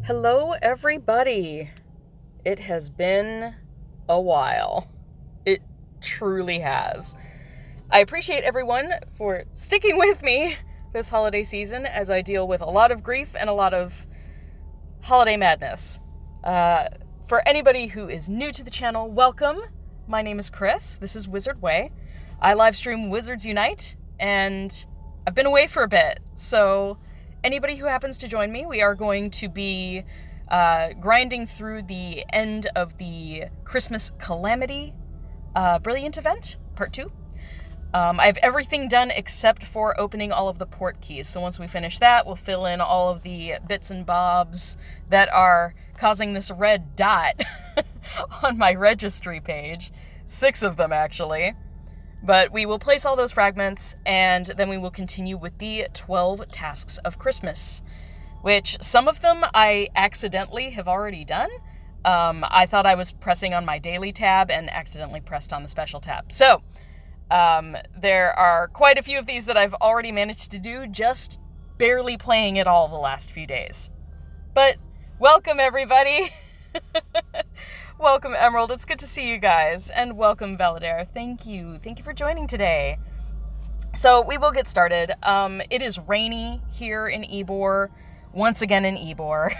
Hello, everybody. It has been a while. It truly has. I appreciate everyone for sticking with me this holiday season as I deal with a lot of grief and a lot of holiday madness. For anybody who is new to the channel, welcome. My name is Chris. This is Wizard Way. I live stream Wizards Unite, and I've been away for a bit, so anybody who happens to join me, we are going to be grinding through the end of the Christmas Calamity Brilliant Event, Part 2. I have everything done except for opening all of the port keys, so once we finish that, we'll fill in all of the bits and bobs that are causing this red dot on my registry page. 6 of them, actually. But we will place all those fragments, and then we will continue with the 12 tasks of Christmas, which some of them I accidentally have already done. I thought I was pressing on my daily tab and accidentally pressed on the special tab. So, there are quite a few of these that I've already managed to do, just barely playing it all the last few days. But, welcome everybody! Welcome, Emerald. It's good to see you guys. And welcome, Valadair. Thank you. Thank you for joining today. So, we will get started. It is rainy here in Ybor. Once again in Ybor.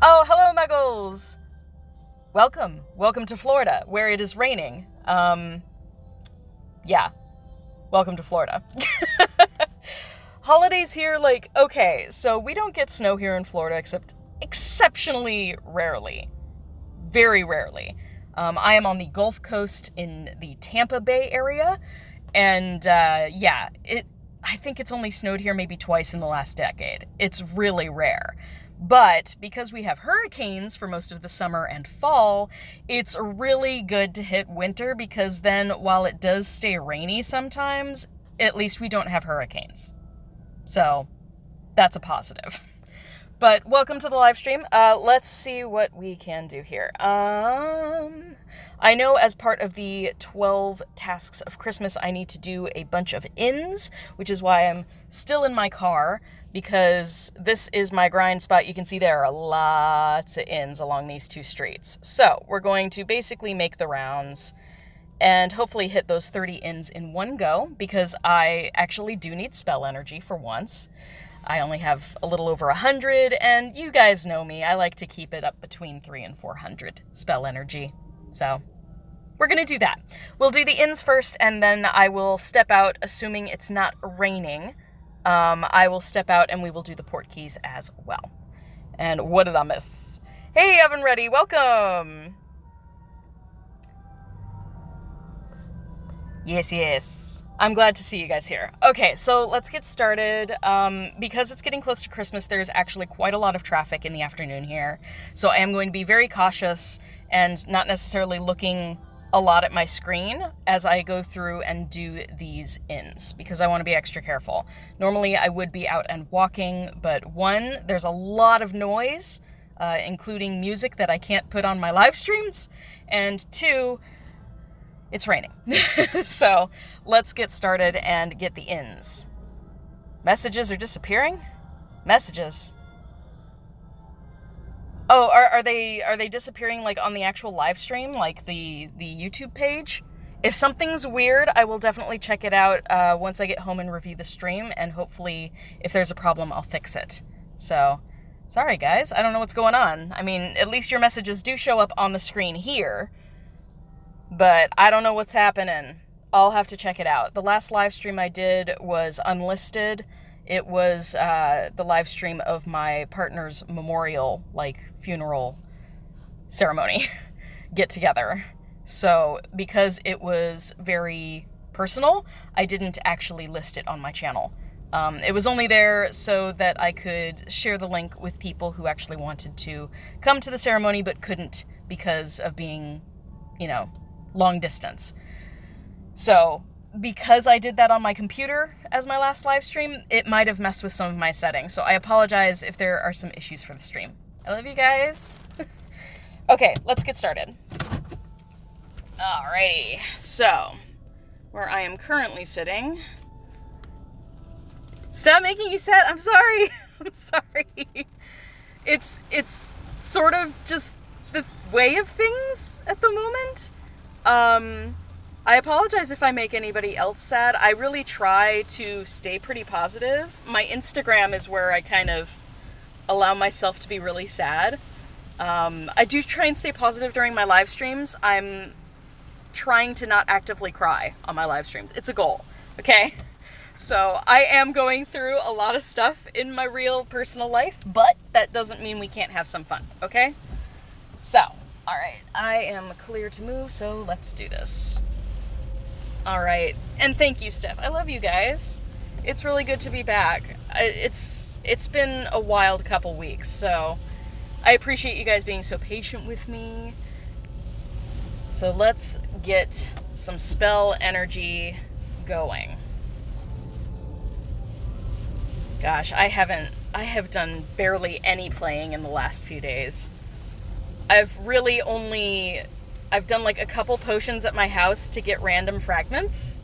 Oh, hello, Muggles! Welcome. Welcome to Florida, where it is raining. Yeah. Welcome to Florida. Holidays here, okay, so we don't get snow here in Florida except exceptionally rarely. Very rarely. I am on the Gulf Coast in the Tampa Bay area, and I think it's only snowed here maybe twice in the last decade. It's really rare. But because we have hurricanes for most of the summer and fall, it's really good to hit winter because then while it does stay rainy sometimes, at least we don't have hurricanes. So that's a positive. But welcome to the live stream. Let's see what we can do here. I know as part of the 12 tasks of Christmas, I need to do a bunch of inns, which is why I'm still in my car, because this is my grind spot. You can see there are lots of inns along these 2 streets. So we're going to basically make the rounds and hopefully hit those 30 inns in one go, because I actually do need spell energy for once. I only have a little over 100, and you guys know me. I like to keep it up between 300 and 400 spell energy. So, we're going to do that. We'll do the inns first, and then I will step out, assuming it's not raining. I will step out, and we will do the port keys as well. And what did I miss? Hey, Evan Reddy, welcome! Yes. I'm glad to see you guys here. Okay, so let's get started. Because it's getting close to Christmas, there's actually quite a lot of traffic in the afternoon here. So I am going to be very cautious and not necessarily looking a lot at my screen as I go through and do these inns, because I want to be extra careful. Normally I would be out and walking, but 1, there's a lot of noise, including music that I can't put on my live streams, and 2, it's raining. So let's get started and get the inns. Messages are disappearing? Messages. Oh, are they disappearing on the actual live stream, like the YouTube page? If something's weird, I will definitely check it out once I get home and review the stream, and hopefully if there's a problem, I'll fix it. So, sorry guys, I don't know what's going on. I mean, at least your messages do show up on the screen here, but I don't know what's happening. I'll have to check it out. The last live stream I did was unlisted. It was the live stream of my partner's memorial, funeral ceremony get-together. So, because it was very personal, I didn't actually list it on my channel. It was only there so that I could share the link with people who actually wanted to come to the ceremony but couldn't because of being, long distance. So, because I did that on my computer as my last live stream, it might have messed with some of my settings. So I apologize if there are some issues for the stream. I love you guys. Okay, let's get started. Alrighty, so where I am currently sitting. Stop making you sad. I'm sorry. I'm sorry. It's sort of just the way of things at the moment. I apologize if I make anybody else sad. I really try to stay pretty positive. My Instagram is where I kind of allow myself to be really sad. I do try and stay positive during my live streams. I'm trying to not actively cry on my live streams. It's a goal, okay? So I am going through a lot of stuff in my real personal life, but that doesn't mean we can't have some fun, okay? So, alright, I am clear to move, so let's do this. Alright, and thank you, Steph. I love you guys. It's really good to be back. It's been a wild couple weeks, so I appreciate you guys being so patient with me. So let's get some spell energy going. Gosh, I have done barely any playing in the last few days. I've done like a couple potions at my house to get random fragments,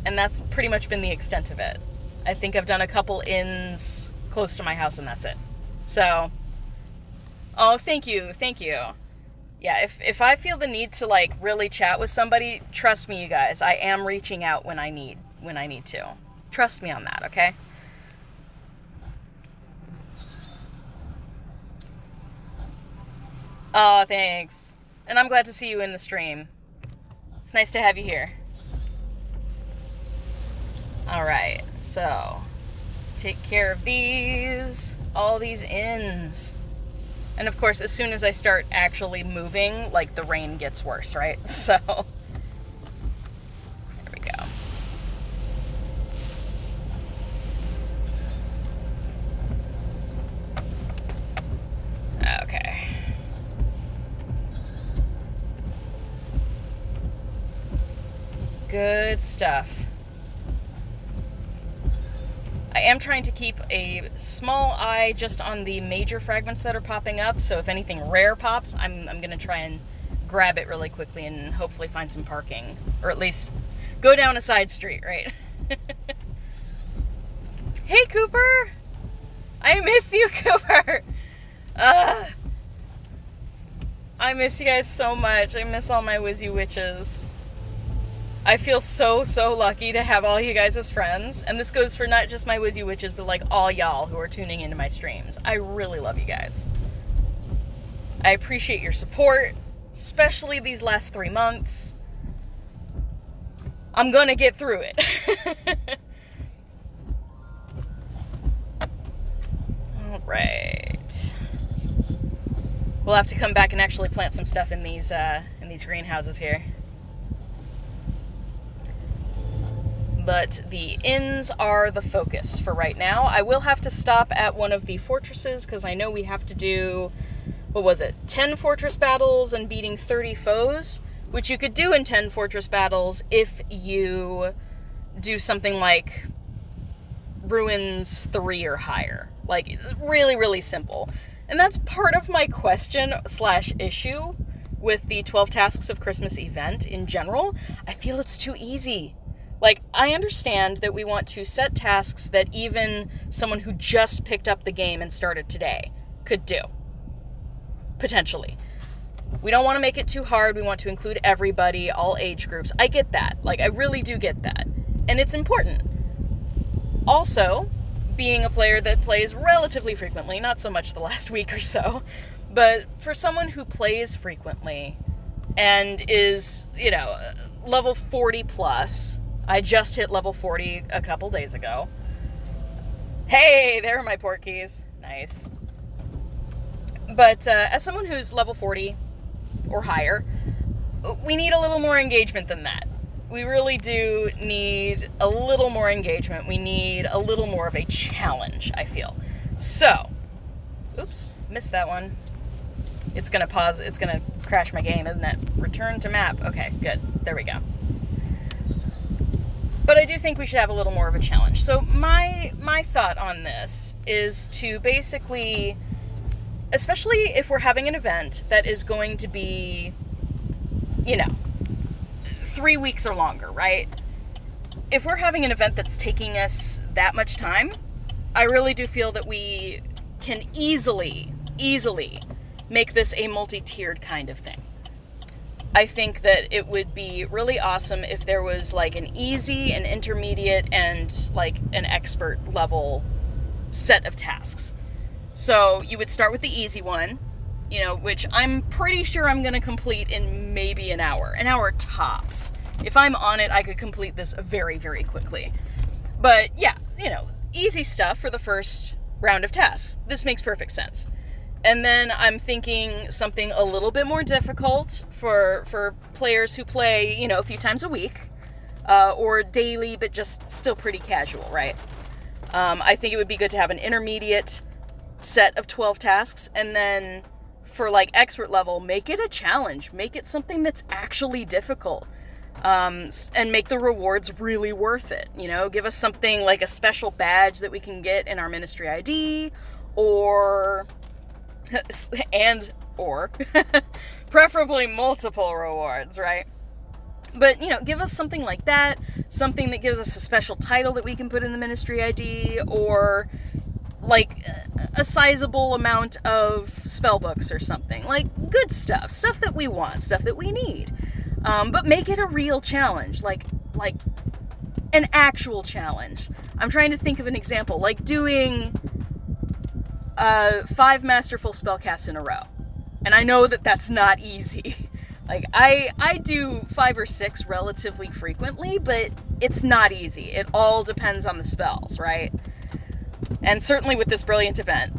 and that's pretty much been the extent of it. I think I've done a couple inns close to my house, and that's it. So, oh, thank you. Yeah, if I feel the need to like really chat with somebody, trust me, you guys, I am reaching out when I need to. Trust me on that, okay? Oh, thanks. And I'm glad to see you in the stream. It's nice to have you here. Alright, so take care of all these inns. And of course, as soon as I start actually moving, like, the rain gets worse, right? So, there we go. Okay. Good stuff. I am trying to keep a small eye just on the major fragments that are popping up, so if anything rare pops, I'm going to try and grab it really quickly and hopefully find some parking. Or at least go down a side street, right? Hey, Cooper! I miss you, Cooper! I miss you guys so much. I miss all my Wizzy Witches. I feel so lucky to have all you guys as friends. And this goes for not just my Wizzy Witches, but like all y'all who are tuning into my streams. I really love you guys. I appreciate your support, especially these last 3 months. I'm gonna get through it. Alright. We'll have to come back and actually plant some stuff in these greenhouses here. But the inns are the focus for right now. I will have to stop at one of the fortresses, because I know we have to do, 10 fortress battles and beating 30 foes, which you could do in 10 fortress battles if you do something like Ruins 3 or higher. Like, really simple. And that's part of my question/issue with the 12 Tasks of Christmas event in general. I feel it's too easy. Like, I understand that we want to set tasks that even someone who just picked up the game and started today could do. Potentially. We don't want to make it too hard. We want to include everybody, all age groups. I get that. Like, I really do get that. And it's important. Also, being a player that plays relatively frequently, not so much the last week or so, but for someone who plays frequently and is, level 40 plus... I just hit level 40 a couple days ago. Hey, there are my port keys. Nice. But as someone who's level 40 or higher, we need a little more engagement than that. We really do need a little more engagement. We need a little more of a challenge, I feel. So, oops, missed that one. It's gonna pause, it's gonna crash my game, isn't it? Return to map. Okay, good. There we go. But I do think we should have a little more of a challenge. So my thought on this is to basically, especially if we're having an event that is going to be, 3 weeks or longer, right? If we're having an event that's taking us that much time, I really do feel that we can easily easily make this a multi-tiered kind of thing. I think that it would be really awesome if there was like an easy, an intermediate, and like an expert level set of tasks. So you would start with the easy one, you know, which I'm pretty sure I'm going to complete in maybe an hour tops. If I'm on it, I could complete this very, very quickly. But yeah, you know, easy stuff for the first round of tasks. This makes perfect sense. And then I'm thinking something a little bit more difficult for players who play, you know, a few times a week, or daily, but just still pretty casual, right? I think it would be good to have an intermediate set of 12 tasks, and then for like expert level, make it a challenge. Make it something that's actually difficult, and make the rewards really worth it. You know, give us something like a special badge that we can get in our ministry ID, or preferably multiple rewards, right? But, you know, give us something like that, something that gives us a special title that we can put in the ministry ID, or like a sizable amount of spell books or something. Like good stuff that we want, stuff that we need. But make it a real challenge, like an actual challenge. I'm trying to think of an example, like doing 5 masterful spellcasts in a row. And I know that that's not easy. Like, I do 5 or 6 relatively frequently, but it's not easy. It all depends on the spells, right? And certainly with this brilliant event,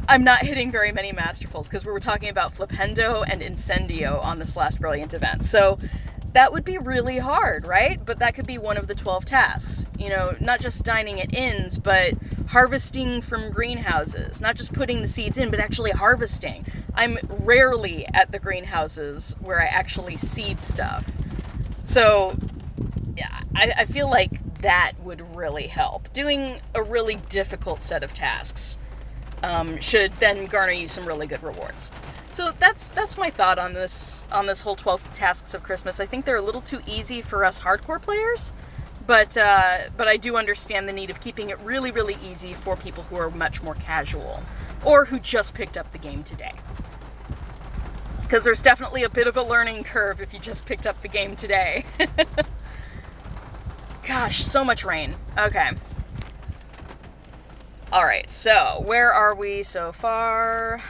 I'm not hitting very many masterfuls, because we were talking about Flipendo and Incendio on this last brilliant event. So that would be really hard, right? But that could be one of the 12 tasks. You know, not just dining at inns, but harvesting from greenhouses. Not just putting the seeds in, but actually harvesting. I'm rarely at the greenhouses where I actually seed stuff. So yeah, I feel like that would really help. Doing a really difficult set of tasks should then garner you some really good rewards. So that's my thought on this whole 12 tasks of Christmas. I think they're a little too easy for us hardcore players, but I do understand the need of keeping it really, really easy for people who are much more casual, or who just picked up the game today. Because there's definitely a bit of a learning curve if you just picked up the game today. Gosh, so much rain. Okay. Alright, so where are we so far?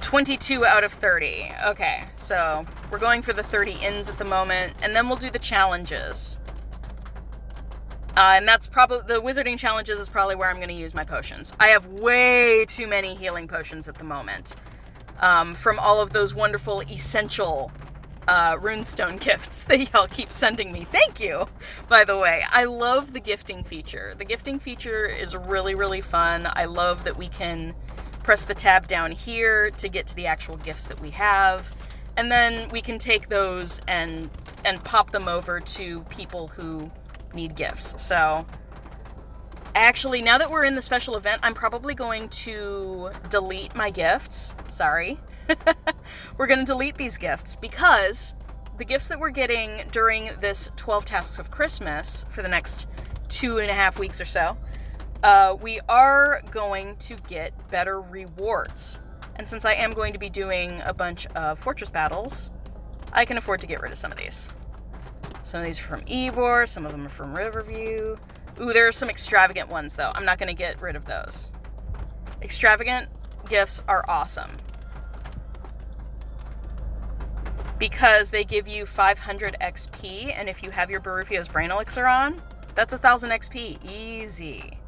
22 out of 30. Okay, so we're going for the 30 inns at the moment, and then we'll do the challenges. And that's probably, the wizarding challenges is probably where I'm going to use my potions. I have way too many healing potions at the moment. From all of those wonderful essential runestone gifts that y'all keep sending me. Thank you, by the way. I love the gifting feature. The gifting feature is really, really fun. I love that we can press the tab down here to get to the actual gifts that we have, and then we can take those and pop them over to people who need gifts. So actually, now that we're in the special event, I'm probably going to delete my gifts. Sorry. We're going to delete these gifts, because the gifts that we're getting during this 12 tasks of Christmas for the next 2.5 weeks or so, we are going to get better rewards. And since I am going to be doing a bunch of fortress battles, I can afford to get rid of some of these. Some of these are from Ybor, some of them are from Riverview. Ooh, there are some extravagant ones, though. I'm not going to get rid of those. Extravagant gifts are awesome, because they give you 500 XP, and if you have your Barufio's Brain Elixir on, that's 1,000 XP. Easy.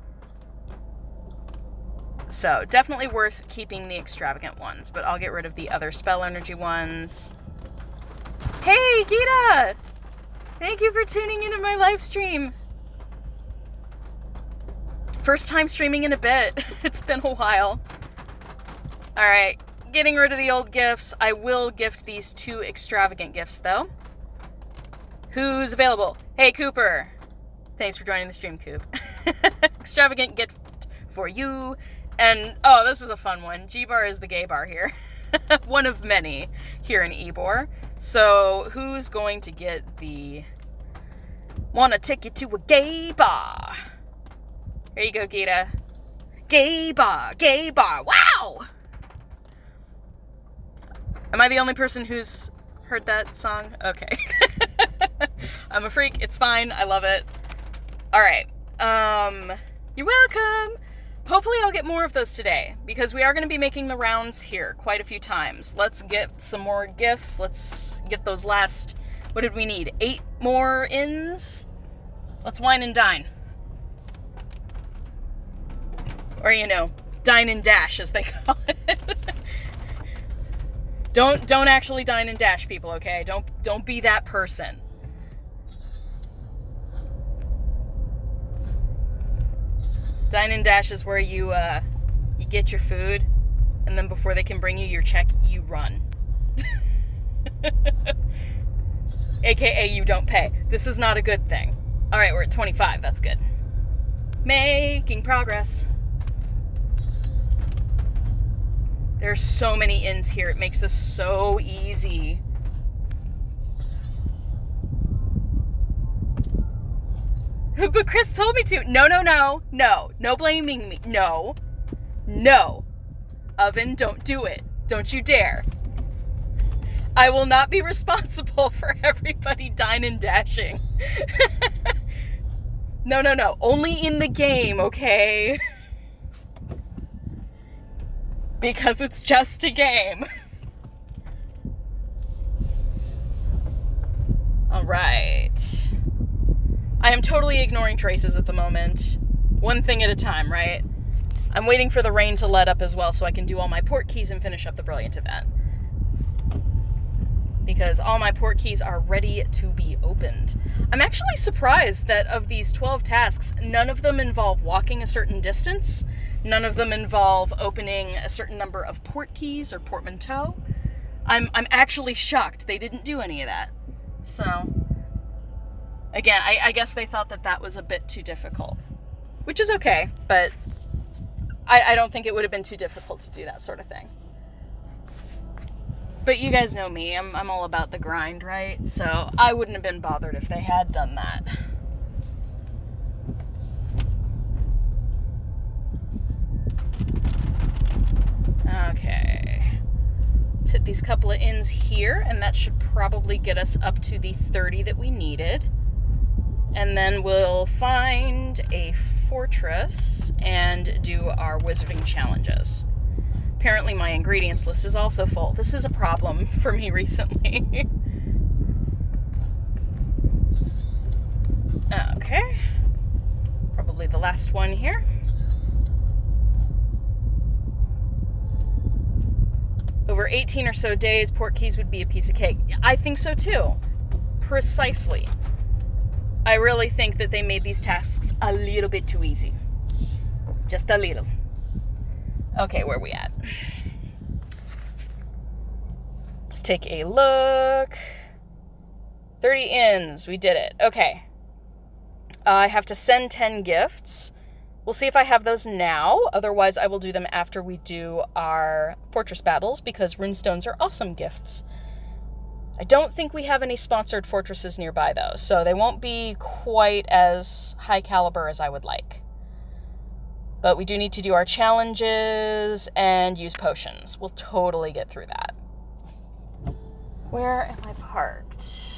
So, definitely worth keeping the extravagant ones, but I'll get rid of the other spell energy ones. Hey, Gita! Thank you for tuning into my live stream. First time streaming in a bit. It's been a while. Alright, getting rid of the old gifts. I will gift these 2 extravagant gifts, though. Who's available? Hey, Cooper. Thanks for joining the stream, Coop. Extravagant gift for you. And, oh, this is a fun one. G-Bar is the gay bar here. One of many here in Ybor. So, who's going to get the... Wanna take you to a gay bar? Here you go, Gita. Gay bar, wow! Am I the only person who's heard that song? Okay. I'm a freak, it's fine, I love it. Alright, you're welcome! Hopefully I'll get more of those today, because we are going to be making the rounds here quite a few times. Let's get some more gifts, let's get those last, what did we need, 8 more ins? Let's wine and dine. Or, you know, dine and dash, as they call it. Don't actually dine and dash, people, okay? Don't be that person. Dine and dash is where you get your food, and then before they can bring you your check, you run. AKA you don't pay. This is not a good thing. Alright, we're at 25, that's good. Making progress. There's so many inns here, it makes this so easy. But Chris told me to. No blaming me. No. Oven, don't do it. Don't you dare. I will not be responsible for everybody dine and dashing. No. Only in the game, okay? Because it's just a game. Alright. I am totally ignoring traces at the moment. One thing at a time, right? I'm waiting for the rain to let up as well so I can do all my port keys and finish up the Brilliant Event. Because all my port keys are ready to be opened. I'm actually surprised that of these 12 tasks, none of them involve walking a certain distance. None of them involve opening a certain number of port keys or portmanteau. I'm actually shocked they didn't do any of that. So, again, I guess they thought that was a bit too difficult. Which is okay, but I don't think it would have been too difficult to do that sort of thing. But you guys know me, I'm all about the grind, right? So I wouldn't have been bothered if they had done that. Okay. Let's hit these couple of inns here, and that should probably get us up to the 30 that we needed. And then we'll find a fortress and do our wizarding challenges. Apparently my ingredients list is also full. This is a problem for me recently. Okay. Probably the last one here. Over 18 or so days, port keys would be a piece of cake. I think so too. Precisely. I really think that they made these tasks a little bit too easy. Just a little. Okay, where are we at? Let's take a look. 30 inns. We did it. Okay. I have to send 10 gifts. We'll see if I have those now. Otherwise, I will do them after we do our fortress battles, because runestones are awesome gifts. I don't think we have any sponsored fortresses nearby, though, so they won't be quite as high caliber as I would like. But we do need to do our challenges and use potions. We'll totally get through that. Where am I parked?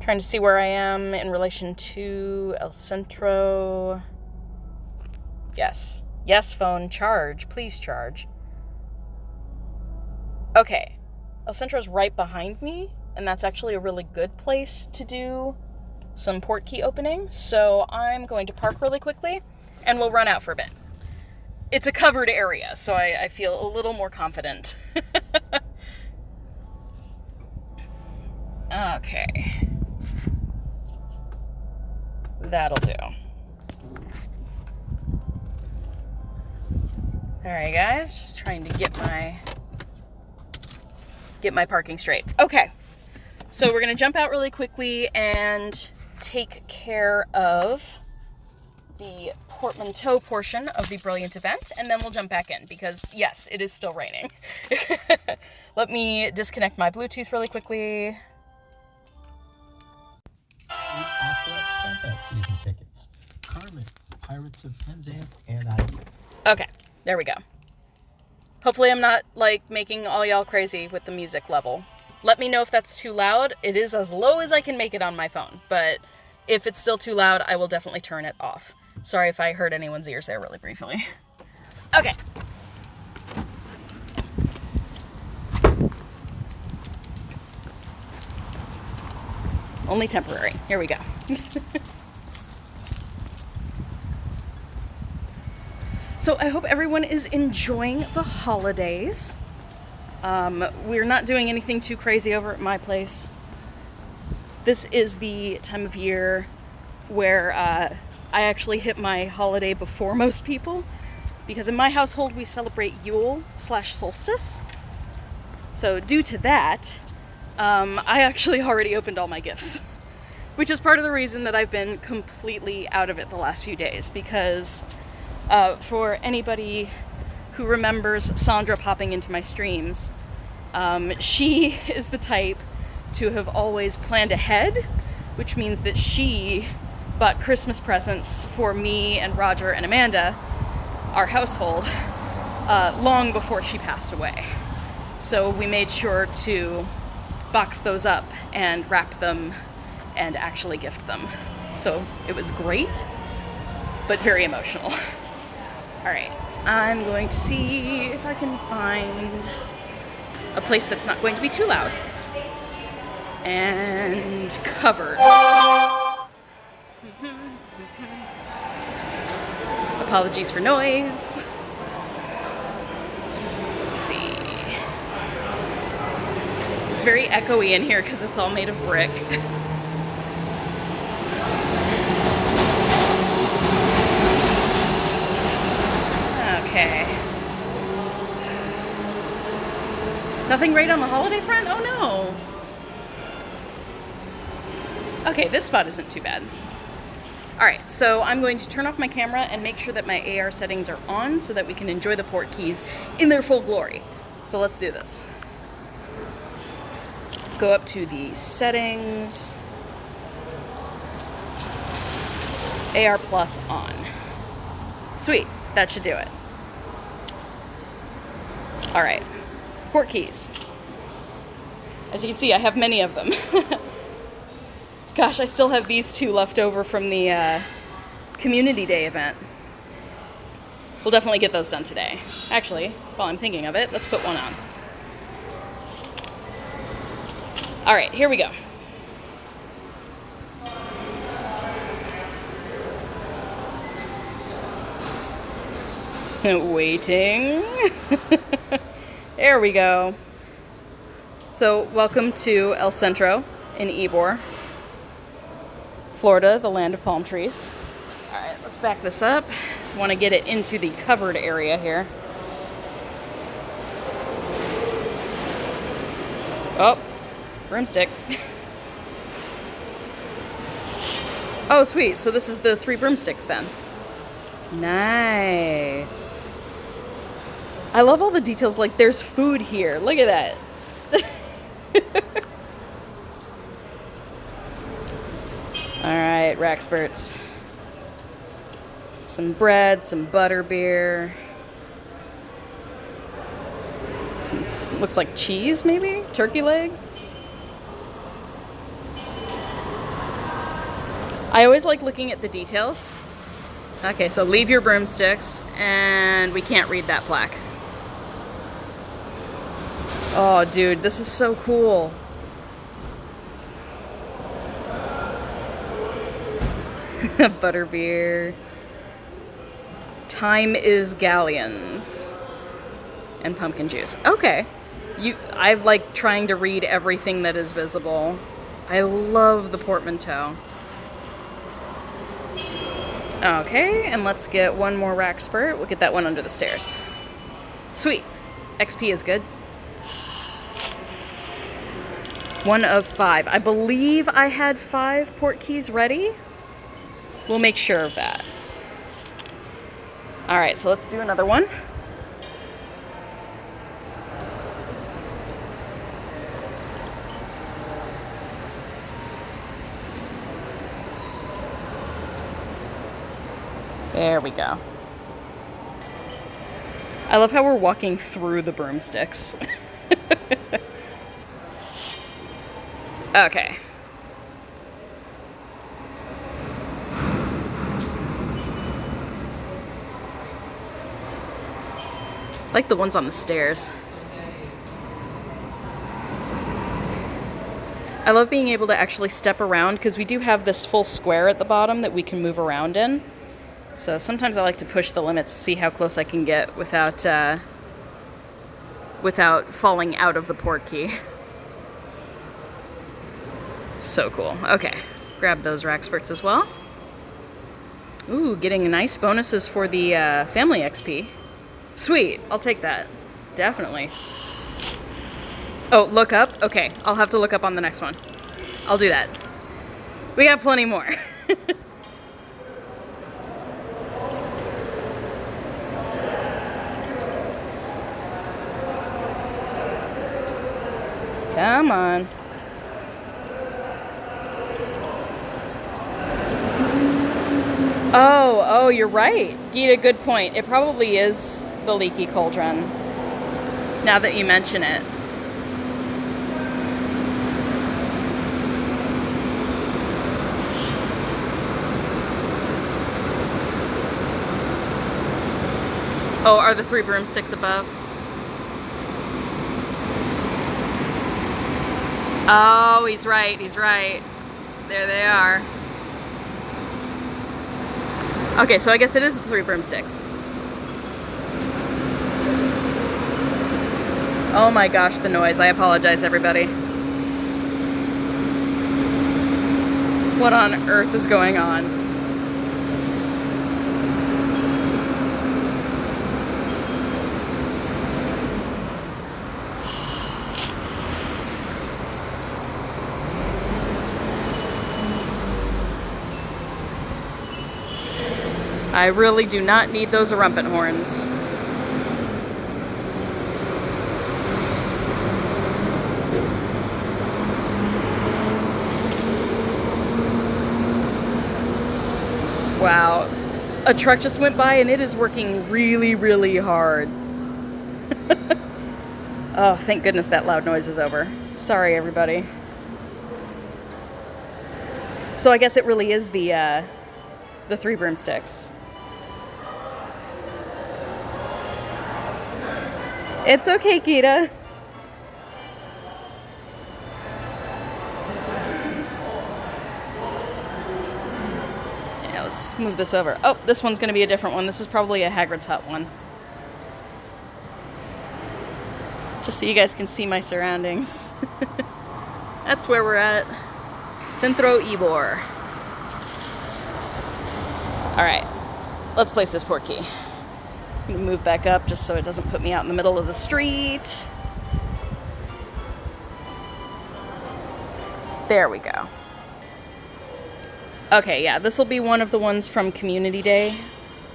Trying to see where I am in relation to El Centro. Yes. Yes, phone, charge. Please charge. Okay. El Centro's right behind me, and that's actually a really good place to do some port key opening, so I'm going to park really quickly, and we'll run out for a bit. It's a covered area, so I feel a little more confident. Okay. That'll do. Alright guys, just trying to get my parking straight. Okay, so we're going to jump out really quickly and take care of the portmanteau portion of the Brilliant Event, and then we'll jump back in, because yes, it is still raining. Let me disconnect my Bluetooth really quickly. Opera Tampa season tickets. Carmen, Pirates of Penzance, and Okay, there we go. Hopefully I'm not, like, making all y'all crazy with the music level. Let me know if that's too loud. It is as low as I can make it on my phone, but if it's still too loud, I will definitely turn it off. Sorry if I hurt anyone's ears there really briefly. Okay. Only temporary. Here we go. So I hope everyone is enjoying the holidays. We're not doing anything too crazy over at my place. This is the time of year where I actually hit my holiday before most people, because in my household we celebrate Yule/solstice. So due to that, I actually already opened all my gifts, which is part of the reason that I've been completely out of it the last few days, because for anybody who remembers Sandra popping into my streams, she is the type to have always planned ahead, which means that she bought Christmas presents for me and Roger and Amanda, our household, long before she passed away. So we made sure to box those up and wrap them and actually gift them. So it was great, but very emotional. All right, I'm going to see if I can find a place that's not going to be too loud and covered. Apologies for noise. Let's see. It's very echoey in here because it's all made of brick. Okay. Nothing right on the holiday front? Oh no. Okay, this spot isn't too bad. Alright, so I'm going to turn off my camera and make sure that my AR settings are on so that we can enjoy the port keys in their full glory. So let's do this. Go up to the settings. AR plus on. Sweet, that should do it. Alright, port keys. As you can see, I have many of them. Gosh, I still have these two left over from the Community Day event. We'll definitely get those done today. Actually, while I'm thinking of it, let's put one on. Alright, here we go. Waiting. There we go. So, welcome to El Centro in Ybor, Florida, the land of palm trees. Alright, let's back this up. Want to get it into the covered area here. Oh, broomstick. Oh, sweet. So this is the 3 broomsticks then. Nice. I love all the details. Like, there's food here. Look at that. Alright, Raxperts. Some bread, some butterbeer. Some, looks like cheese, maybe? Turkey leg? I always like looking at the details. Okay, so leave your broomsticks, and we can't read that plaque. Oh, dude, this is so cool. Butterbeer. Time is galleons. And pumpkin juice. Okay. I like trying to read everything that is visible. I love the portmanteau. Okay, and let's get one more Raxpert. We'll get that one under the stairs. Sweet. XP is good. 1 of 5. I believe I had 5 port keys ready. We'll make sure of that. Alright, so let's do another one. There we go. I love how we're walking through the broomsticks. Okay. I like the ones on the stairs. I love being able to actually step around because we do have this full square at the bottom that we can move around in. So sometimes I like to push the limits, see how close I can get without falling out of the port key. So cool. Okay, grab those rack spurts as well. Ooh, getting nice bonuses for the family XP. Sweet, I'll take that. Definitely. Oh, look up? Okay, I'll have to look up on the next one. I'll do that. We got plenty more. Come on. Oh, you're right. Gita, good point. It probably is the leaky cauldron, now that you mention it. Oh, are the 3 broomsticks above? Oh, he's right, he's right. There they are. Okay, so I guess it is the 3 broomsticks. Oh my gosh, the noise. I apologize, everybody. What on earth is going on? I really do not need those rumpet horns. Wow. A truck just went by and it is working really, really hard. Oh, thank goodness that loud noise is over. Sorry, everybody. So I guess it really is the 3 broomsticks. It's okay, Kita. Yeah, let's move this over. Oh, this one's going to be a different one. This is probably a Hagrid's Hut one. Just so you guys can see my surroundings. That's where we're at. Centro Ybor. Alright, let's place this port key. I'm gonna move back up just so it doesn't put me out in the middle of the street. There we go. Okay, yeah, this will be one of the ones from Community Day.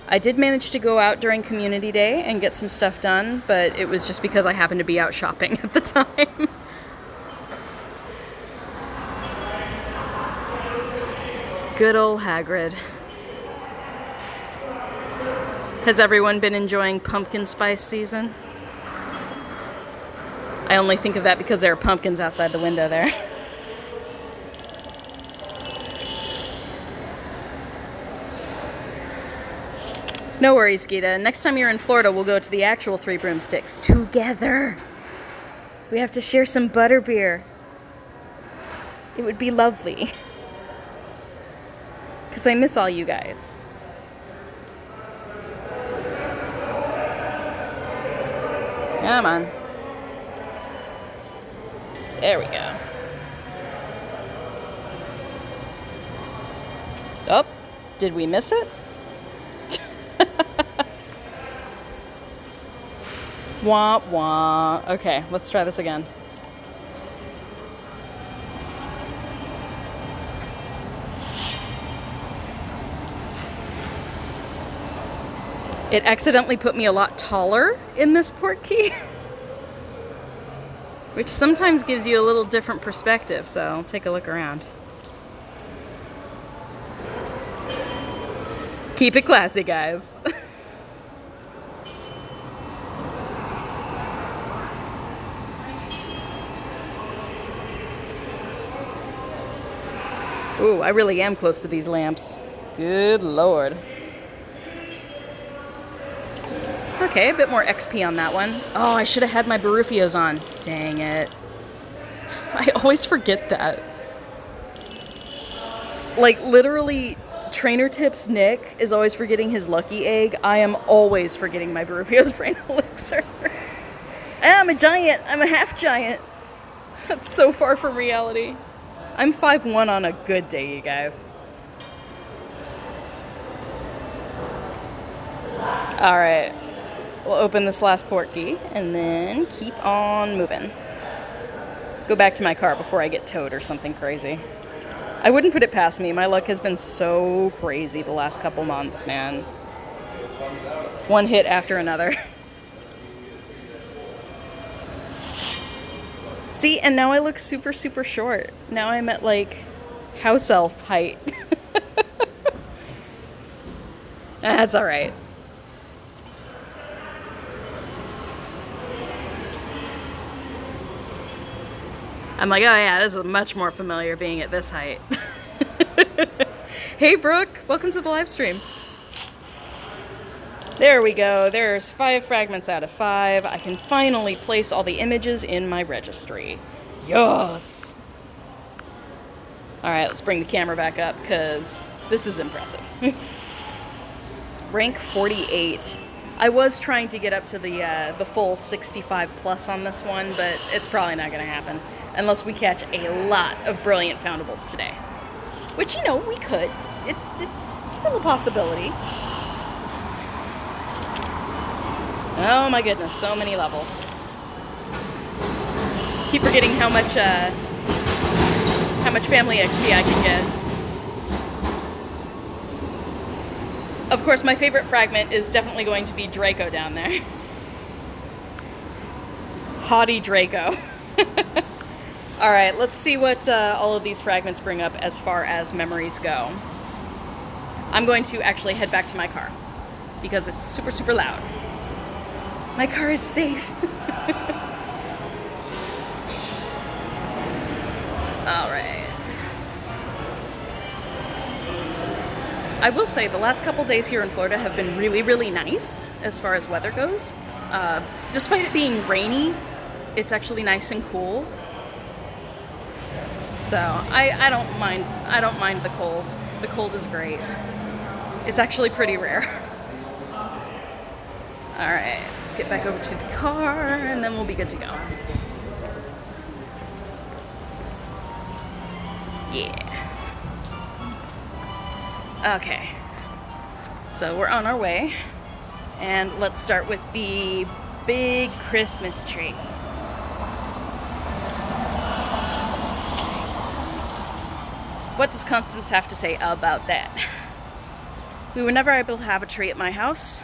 I did manage to go out during Community Day and get some stuff done, but it was just because I happened to be out shopping at the time. Good old Hagrid. Has everyone been enjoying pumpkin spice season? I only think of that because there are pumpkins outside the window there. No worries, Gita. Next time you're in Florida, we'll go to the actual 3 broomsticks together. We have to share some butterbeer. It would be lovely. Because I miss all you guys. Come on. There we go. Oh, did we miss it? Wah, wah. Okay, let's try this again. It accidentally put me a lot taller in this port key, which sometimes gives you a little different perspective, so I'll take a look around. Keep it classy, guys. Ooh, I really am close to these lamps. Good lord. Okay, a bit more XP on that one. Oh, I should have had my Barufios on. Dang it. I always forget that. Like, literally, Trainer Tips Nick is always forgetting his lucky egg. I am always forgetting my Barufio's Brain Elixir. I'm a giant. I'm a half giant. That's so far from reality. I'm 5'1" on a good day, you guys. Alright. We'll open this last port key and then keep on moving. Go back to my car before I get towed or something crazy. I wouldn't put it past me. My luck has been so crazy the last couple months, man. One hit after another. See, and now I look super, super short. Now I'm at, like, house elf height. That's alright. I'm like, oh yeah, this is much more familiar being at this height. Hey, Brooke, welcome to the live stream. There we go. There's 5 fragments out of 5. I can finally place all the images in my registry. Yes! Alright, let's bring the camera back up, because this is impressive. Rank 48. I was trying to get up to the full 65 plus on this one, but it's probably not going to happen. Unless we catch a lot of brilliant foundables today. Which, you know, we could. It's still a possibility. Oh my goodness, so many levels. Keep forgetting how much family XP I can get. Of course, my favorite fragment is definitely going to be Draco down there. Haughty Draco. Alright, let's see what all of these fragments bring up as far as memories go. I'm going to actually head back to my car, because it's super, super loud. My car is safe. Alright. I will say, the last couple days here in Florida have been really, really nice as far as weather goes. Despite it being rainy, it's actually nice and cool. So, I don't mind the cold. The cold is great. It's actually pretty rare. Alright, let's get back over to the car, and then we'll be good to go. Yeah. Okay. So, we're on our way. And let's start with the big Christmas tree. What does Constance have to say about that? We were never able to have a tree at my house.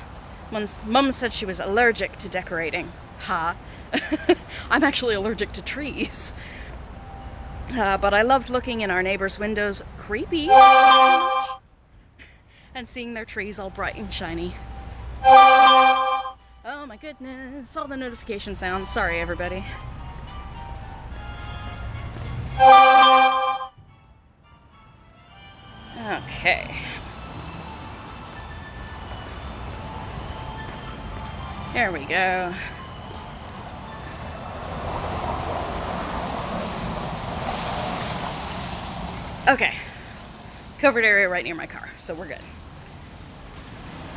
Mum said she was allergic to decorating. Ha. I'm actually allergic to trees. But I loved looking in our neighbors' windows, creepy, and seeing their trees all bright and shiny. Oh my goodness, all the notification sounds. Sorry, everybody. Okay. There we go. Okay. Covered area right near my car, so we're good.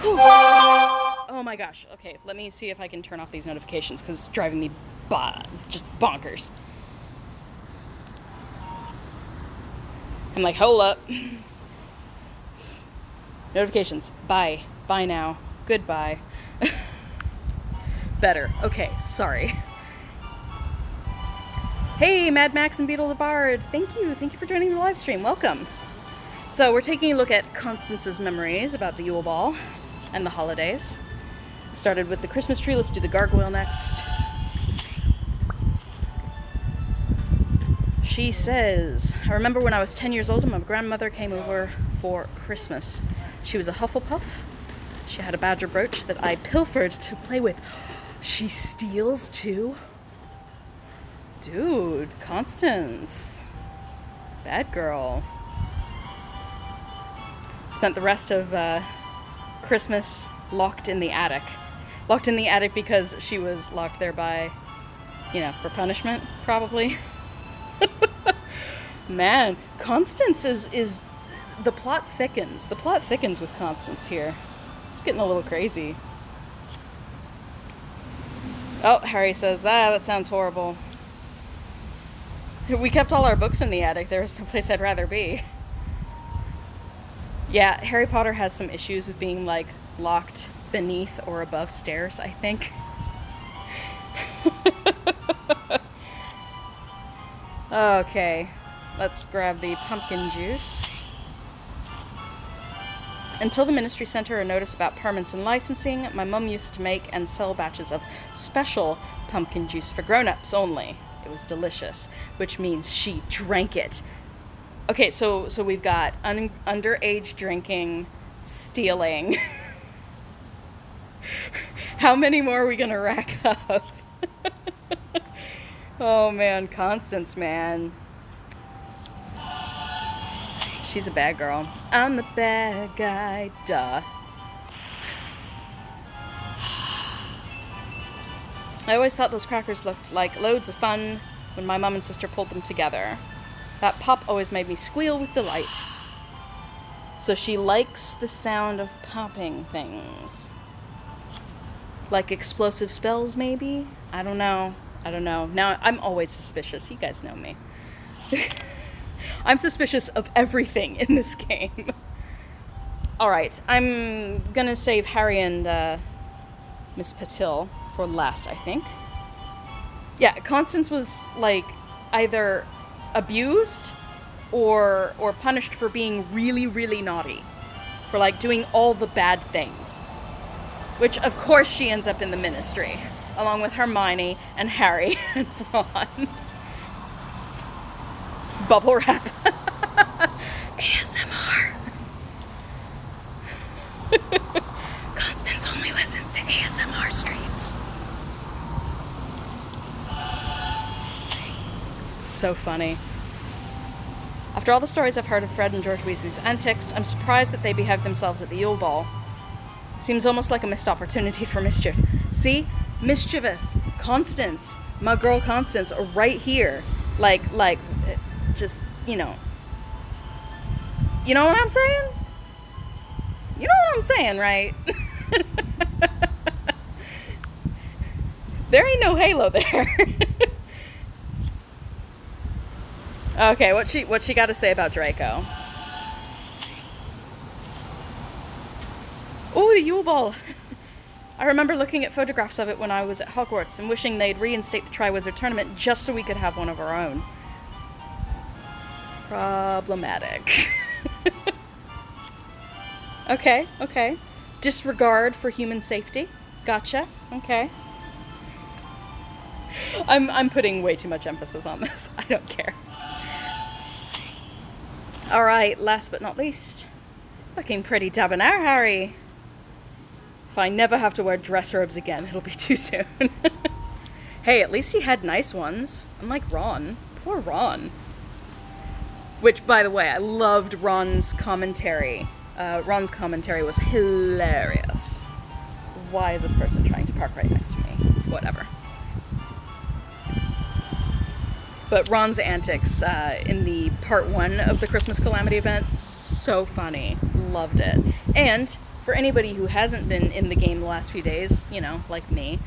Whew. Oh my gosh. Okay, let me see if I can turn off these notifications, because it's driving me just bonkers. I'm like, hold up. Notifications. Bye. Bye now. Goodbye. Better. Okay, sorry. Hey, Mad Max and Beetle the Bard. Thank you. Thank you for joining the live stream. Welcome. So we're taking a look at Constance's memories about the Yule Ball and the holidays. Started with the Christmas tree. Let's do the gargoyle next. She says, I remember when I was 10 years old and my grandmother came over for Christmas. She was a Hufflepuff. She had a badger brooch that I pilfered to play with. She steals too? Dude, Constance. Bad girl. Spent the rest of Christmas locked in the attic. Locked in the attic because she was locked there by, you know, for punishment, probably. Man, Constance is... The plot thickens. The plot thickens with Constance here. It's getting a little crazy. Oh, Harry says, that sounds horrible. We kept all our books in the attic. There's no place I'd rather be. Yeah, Harry Potter has some issues with being, like, locked beneath or above stairs, I think. Okay, let's grab the pumpkin juice. Until the Ministry sent her a notice about permits and licensing, my mum used to make and sell batches of special pumpkin juice for grown-ups only. It was delicious, which means she drank it. Okay, so we've got underage drinking, stealing. How many more are we gonna rack up? Oh man, Constance, man. She's a bad girl. I'm the bad guy, duh. I always thought those crackers looked like loads of fun when my mum and sister pulled them together. That pop always made me squeal with delight. So she likes the sound of popping things. Like explosive spells, maybe? I don't know. Now, I'm always suspicious. You guys know me. I'm suspicious of everything in this game. Alright, I'm gonna save Harry and Miss Patil for last, I think. Yeah, Constance was, like, either abused or punished for being really, really naughty. For, like, doing all the bad things. Which, of course, she ends up in the Ministry. Along with Hermione and Harry and Ron. Bubble wrap. ASMR. Constance only listens to ASMR streams. So funny. After all the stories I've heard of Fred and George Weasley's antics, I'm surprised that they behaved themselves at the Yule Ball. Seems almost like a missed opportunity for mischief. See? Mischievous. Constance. My girl Constance, right here. Like, just, you know. You know what I'm saying? You know what I'm saying, right? There ain't no Halo there. Okay, what she got to say about Draco? Oh, the Yule Ball. I remember looking at photographs of it when I was at Hogwarts and wishing they'd reinstate the Triwizard Tournament just so we could have one of our own. Problematic. Okay. Disregard for human safety. Gotcha. Okay. I'm putting way too much emphasis on this. I don't care. Alright, last but not least. Looking pretty debonair, Harry. If I never have to wear dress robes again, it'll be too soon. Hey, at least he had nice ones. Unlike Ron. Poor Ron. Which, by the way, I loved Ron's commentary. Ron's commentary was hilarious. Why is this person trying to park right next to me? Whatever. But Ron's antics in the part 1 of the Christmas Calamity event, so funny. Loved it. And for anybody who hasn't been in the game the last few days, you know, like me,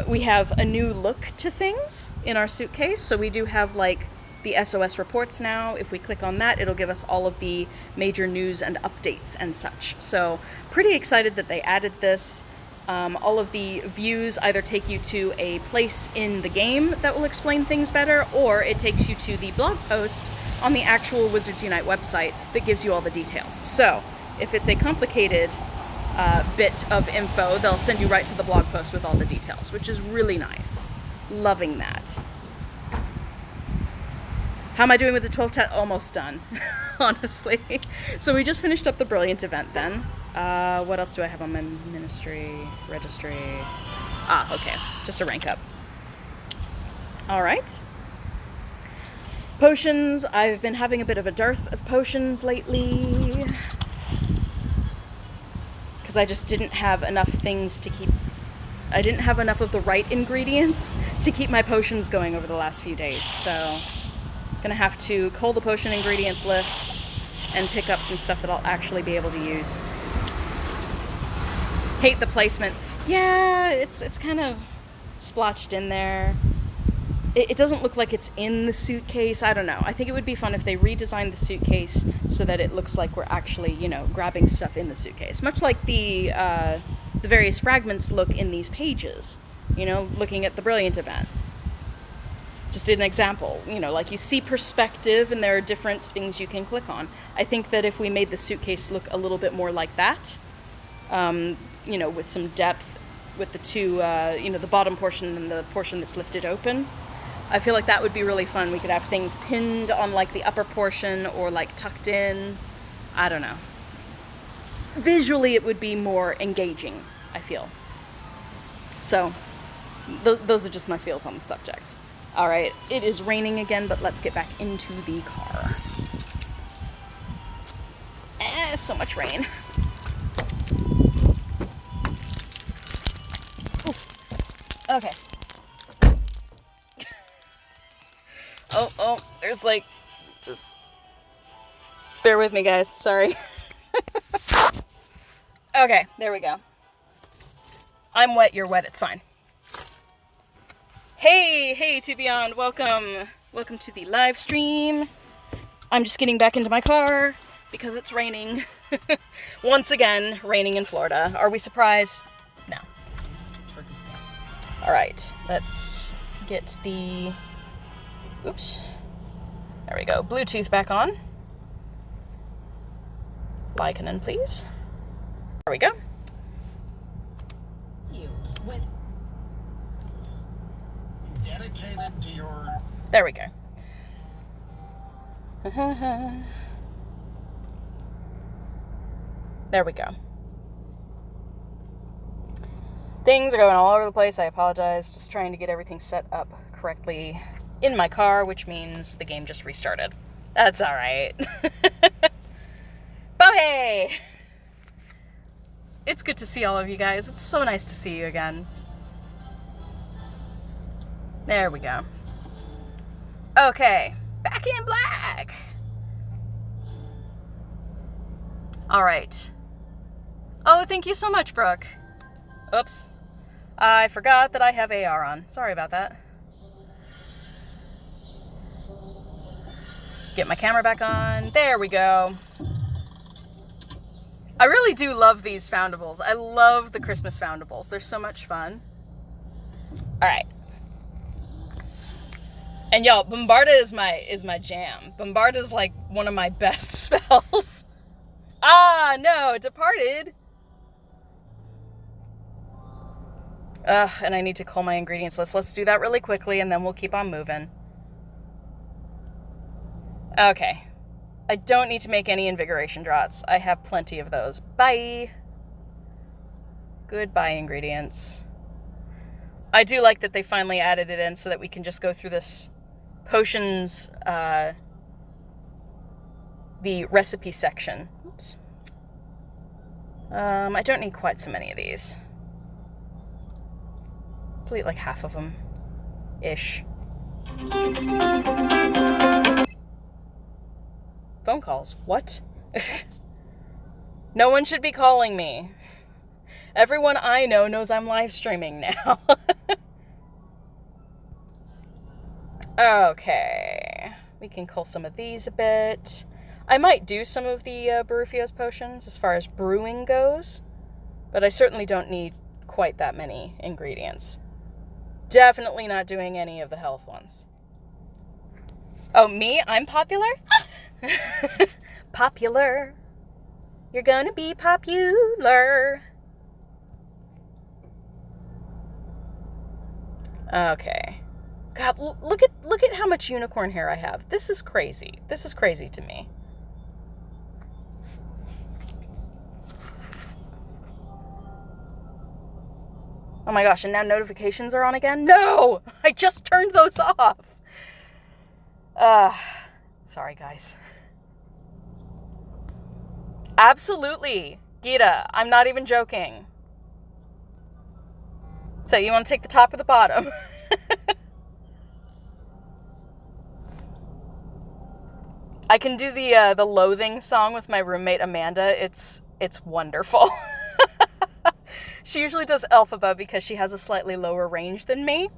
we have a new look to things in our suitcase. So we do have, like, the SOS reports now. If we click on that, it'll give us all of the major news and updates and such. So pretty excited that they added this. All of the views either take you to a place in the game that will explain things better, or it takes you to the blog post on the actual Wizards Unite website that gives you all the details. So if it's a complicated bit of info, they'll send you right to the blog post with all the details, which is really nice. Loving that. How am I doing with the 12 tat? Almost done, honestly. So we just finished up the Brilliant Event then. What else do I have on my ministry? Registry. Ah, okay. Just a rank up. Alright. Potions. I've been having a bit of a dearth of potions lately. Because I just didn't have enough things to keep... I didn't have enough of the right ingredients to keep my potions going over the last few days. So, gonna have to cull the potion ingredients list and pick up some stuff that I'll actually be able to use. Hate the placement. Yeah, it's kind of splotched in there. It doesn't look like it's in the suitcase. I don't know. I think it would be fun if they redesigned the suitcase so that it looks like we're actually, you know, grabbing stuff in the suitcase. Much like the various fragments look in these pages, you know, looking at the Brilliant Event. Just an example, you know, like you see perspective and there are different things you can click on. I think that if we made the suitcase look a little bit more like that, you know, with some depth with the two, you know, the bottom portion and the portion that's lifted open, I feel like that would be really fun. We could have things pinned on like the upper portion or like tucked in. I don't know. Visually it would be more engaging, I feel. So, those are just my feels on the subject. Alright, it is raining again, but let's get back into the car. So much rain. Ooh. Okay. Oh, there's like, just bear with me guys, sorry. Okay, there we go. I'm wet, you're wet, it's fine. Hey, to Beyond, welcome to the live stream. I'm just getting back into my car because it's raining. Once again, raining in Florida. Are we surprised? No. Alright, let's get the... Oops. There we go. Bluetooth back on. Lycanon, please. There we go. Dedicated to your... There we go. There we go. Things are going all over the place. I apologize. Just trying to get everything set up correctly in my car, which means the game just restarted. That's alright. But hey! It's good to see all of you guys. It's so nice to see you again. There we go. Okay. Back in black! Alright. Oh, thank you so much, Brooke. Oops. I forgot that I have AR on. Sorry about that. Get my camera back on. There we go. I really do love these foundables. I love the Christmas foundables. They're so much fun. Alright. And y'all, Bombarda is my jam. Bombarda is like one of my best spells. Ah, no, it departed. Ugh, and I need to cull my ingredients list. Let's do that really quickly and then we'll keep on moving. Okay. I don't need to make any invigoration draughts. I have plenty of those. Bye! Goodbye, ingredients. I do like that they finally added it in so that we can just go through this potions, the recipe section. Oops. I don't need quite so many of these. Delete like half of them. Ish. Phone calls. What? No one should be calling me. Everyone I know knows I'm live streaming now. Okay. We can cull some of these a bit. I might do some of the Barufio's potions as far as brewing goes, but I certainly don't need quite that many ingredients. Definitely not doing any of the health ones. Oh, me? I'm popular? Popular. You're gonna be popular. Okay. God, look at how much unicorn hair I have. This is crazy. This is crazy to me. Oh my gosh, and now notifications are on again? No! I just turned those off. Sorry guys. Absolutely, Gita. I'm not even joking. So you want to take the top or the bottom? I can do the loathing song with my roommate Amanda. It's wonderful. She usually does Elphaba because she has a slightly lower range than me,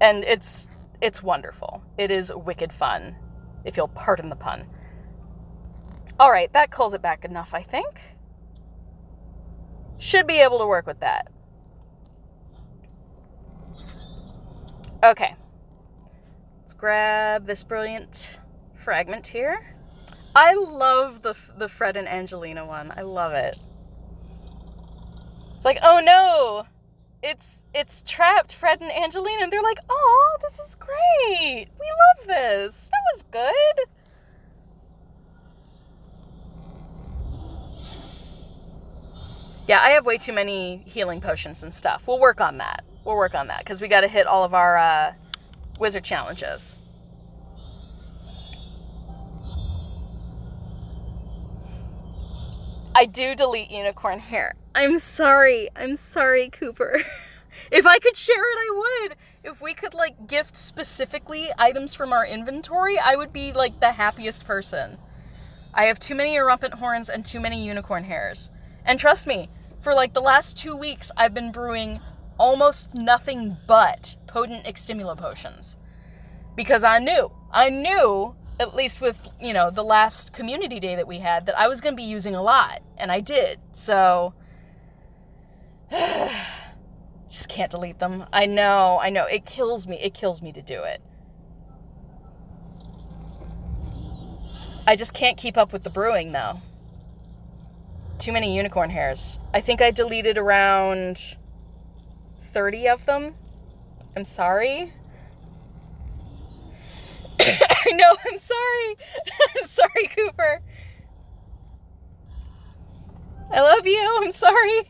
and it's wonderful. It is wicked fun, if you'll pardon the pun. All right, that calls it back enough, I think. Should be able to work with that. Okay. Let's grab this brilliant fragment here. I love the Fred and Angelina one. I love it. It's like, oh no, it's trapped Fred and Angelina, and they're like, oh, this is great. We love this. That was good. Yeah, I have way too many healing potions and stuff. We'll work on that. Because we got to hit all of our wizard challenges. I do delete unicorn hair. I'm sorry, Cooper. If I could share it, I would. If we could, like, gift specifically items from our inventory, I would be, like, the happiest person. I have too many erumpent horns and too many unicorn hairs. And trust me, for, like, the last 2 weeks, I've been brewing almost nothing but potent extimula potions. Because I knew, at least with, you know, the last community day that we had, that I was going to be using a lot. And I did. So, just can't delete them. I know. It kills me to do it. I just can't keep up with the brewing, though. Too many unicorn hairs. I think I deleted around 30 of them. I'm sorry. I know, I'm sorry. I'm sorry, Cooper. I love you. I'm sorry.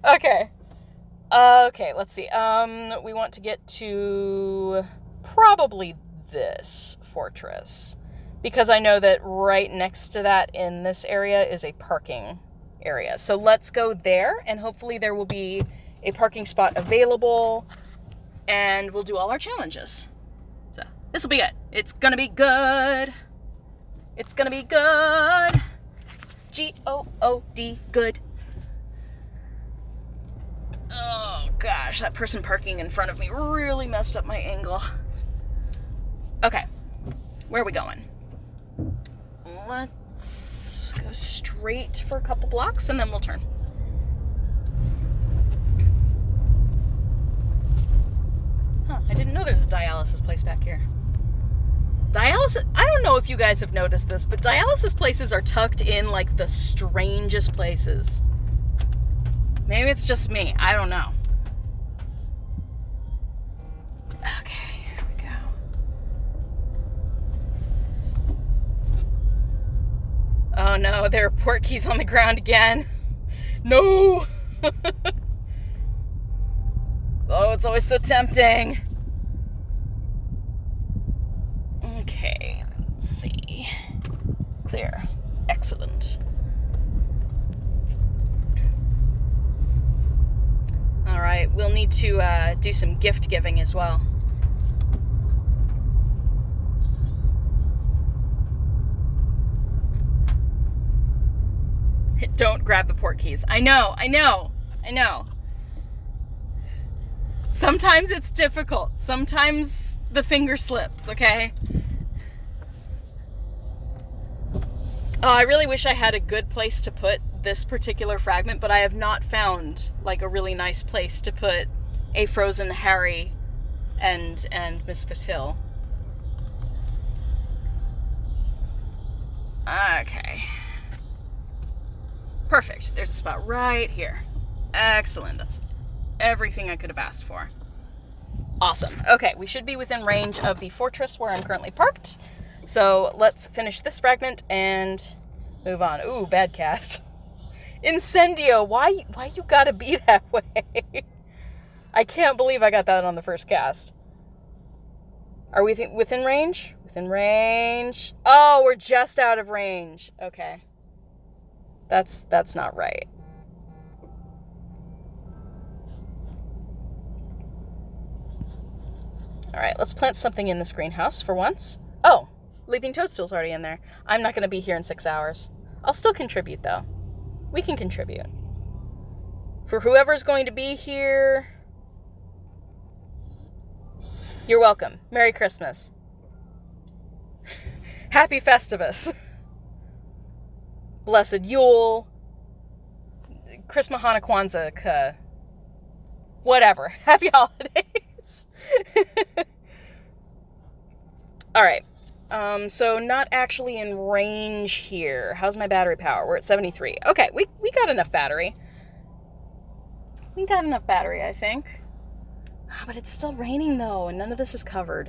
Okay. Okay, let's see. We want to get to probably this fortress, because I know that right next to that in this area is a parking area. So let's go there, and hopefully there will be a parking spot available, and we'll do all our challenges. So this will be it. It's gonna be good. It's gonna be good. G-O-O-D, good. Oh gosh, that person parking in front of me really messed up my angle. Okay, where are we going? Let's go straight for a couple blocks and then we'll turn. Huh, I didn't know there's a dialysis place back here. Dialysis, I don't know if you guys have noticed this, but dialysis places are tucked in like the strangest places. Maybe it's just me. I don't know. Okay, here we go. Oh no, there are port keys on the ground again. No! Oh, it's always so tempting. Okay, let's see. Clear. Excellent. All right, we'll need to do some gift giving as well. Don't grab the port keys. I know. Sometimes it's difficult. Sometimes the finger slips, okay? Oh, I really wish I had a good place to put this particular fragment, but I have not found like a really nice place to put a frozen Harry and Miss Patil. Okay. Perfect. There's a spot right here. Excellent. That's everything I could have asked for. Awesome. Okay, we should be within range of the fortress where I'm currently parked. So let's finish this fragment and move on. Ooh, bad cast. Incendio, why you gotta be that way? I can't believe I got that on the first cast. Are we within range? Within range. Oh, we're just out of range. Okay. That's not right. All right, let's plant something in this greenhouse for once. Oh, Leaping Toadstool's already in there. I'm not going to be here in 6 hours. I'll still contribute, though. We can contribute. For whoever's going to be here, you're welcome. Merry Christmas. Happy Festivus. Blessed Yule. Christmas, Hanukkah, Kwanzaa, whatever. Happy holidays. All right. So not actually in range here. How's my battery power? We're at 73. Okay, we got enough battery. We got enough battery, I think. But it's still raining though, and none of this is covered.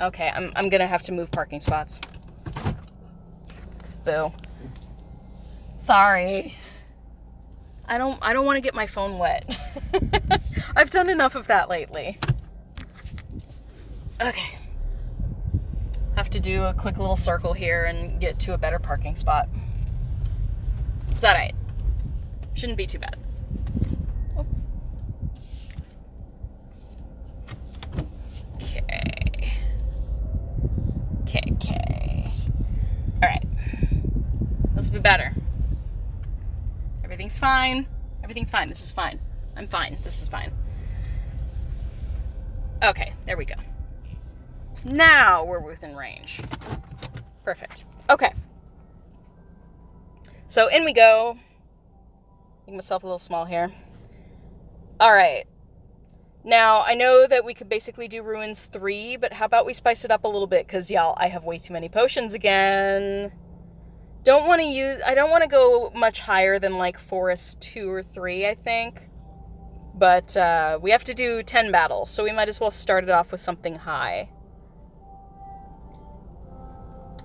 Okay, I'm gonna have to move parking spots. Boo. Sorry. I don't want to get my phone wet. I've done enough of that lately. Okay. Have to do a quick little circle here and get to a better parking spot. It's alright. Shouldn't be too bad. Oh. Okay. Okay. Alright. This will be better. Everything's fine. Everything's fine. This is fine. I'm fine. This is fine. Okay, there we go. Now we're within range. Perfect. Okay. So in we go. Make myself a little small here. Alright. Now, I know that we could basically do Ruins 3, but how about we spice it up a little bit? Because, y'all, I have way too many potions again. I don't want to go much higher than, like, Forest 2 or 3, I think. But, we have to do 10 battles, so we might as well start it off with something high.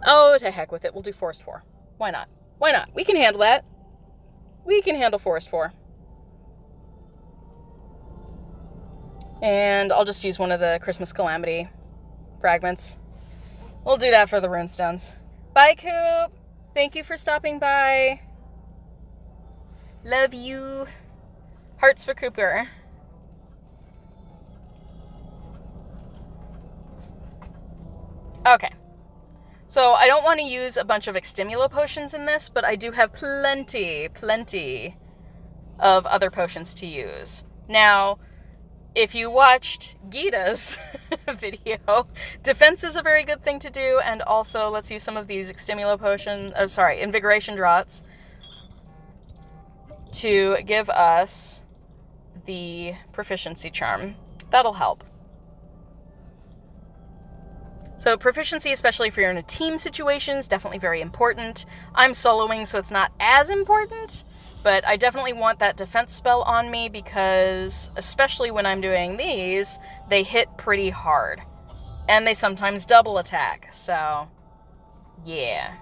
Oh, to heck with it. We'll do Forest 4. Why not? Why not? We can handle that. We can handle Forest 4. And I'll just use one of the Christmas Calamity fragments. We'll do that for the runestones. Bye, Coop! Thank you for stopping by. Love you. Hearts for Cooper. Okay. So I don't want to use a bunch of Extimulo potions in this, but I do have plenty of other potions to use. Now, if you watched Gita's video, defense is a very good thing to do, and also let's use some of these Extimulo potions, Invigoration Draughts to give us the Proficiency Charm. That'll help. So proficiency, especially if you're in a team situation, is definitely very important. I'm soloing, so it's not as important, but I definitely want that defense spell on me because, especially when I'm doing these, they hit pretty hard. And they sometimes double attack, so yeah.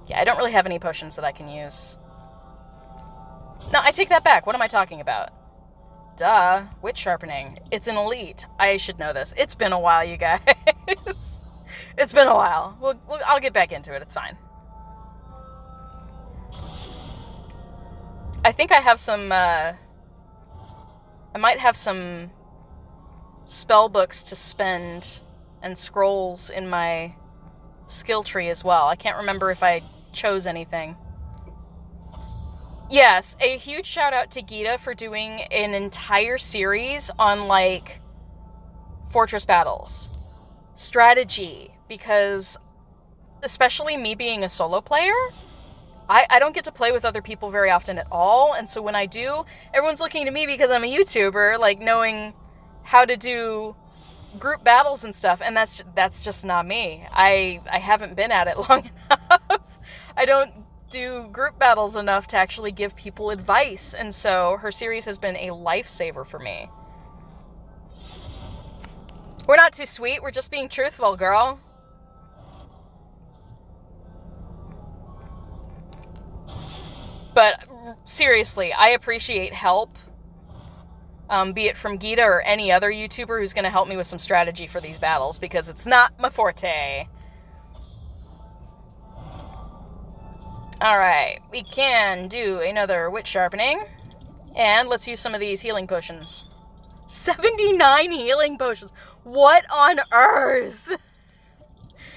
Yeah, I don't really have any potions that I can use. No, I take that back. What am I talking about? Duh. Witch Sharpening. It's an elite. I should know this. It's been a while, you guys. It's been a while. I'll get back into it. It's fine. I think I have some, I might have some spell books to spend and scrolls in my skill tree as well. I can't remember if I chose anything. Yes, a huge shout out to Gita for doing an entire series on, like, fortress battles. Strategy, because especially me being a solo player, I don't get to play with other people very often at all, and so when I do, everyone's looking to me because I'm a YouTuber, like, knowing how to do group battles and stuff, and that's just not me. I haven't been at it long enough. I don't do group battles enough to actually give people advice, and so her series has been a lifesaver for me. We're not too sweet. We're just being truthful, girl. But seriously, I appreciate help. Be it from Gita or any other YouTuber who's going to help me with some strategy for these battles, because it's not my forte. Alright, we can do another wit sharpening. And let's use some of these healing potions. 79 healing potions! What on earth?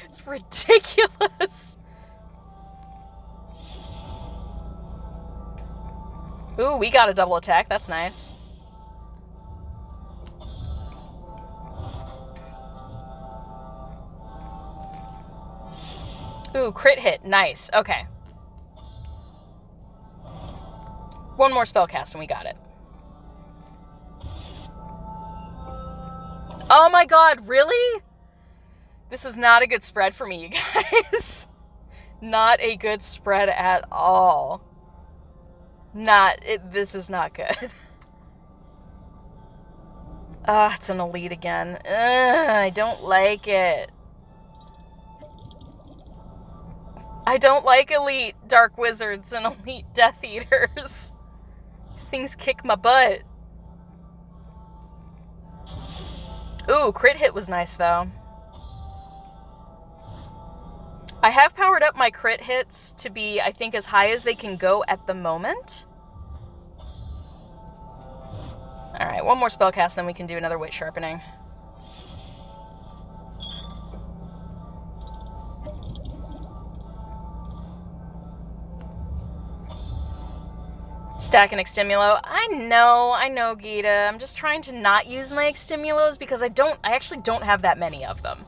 It's ridiculous. Ooh, we got a double attack. That's nice. Ooh, crit hit. Nice. Okay. One more spell cast and we got it. Oh my god, really? This is not a good spread for me, you guys. Not a good spread at all. This is not good. Ah, it's an elite again. I don't like it. I don't like elite dark wizards and elite Death Eaters. These things kick my butt. Ooh, crit hit was nice though. I have powered up my crit hits to be, I think, as high as they can go at the moment. Alright, one more spell cast, then we can do another wit sharpening. Stack an Extimulo. I know, Gita. I'm just trying to not use my Extimulos because I actually don't have that many of them.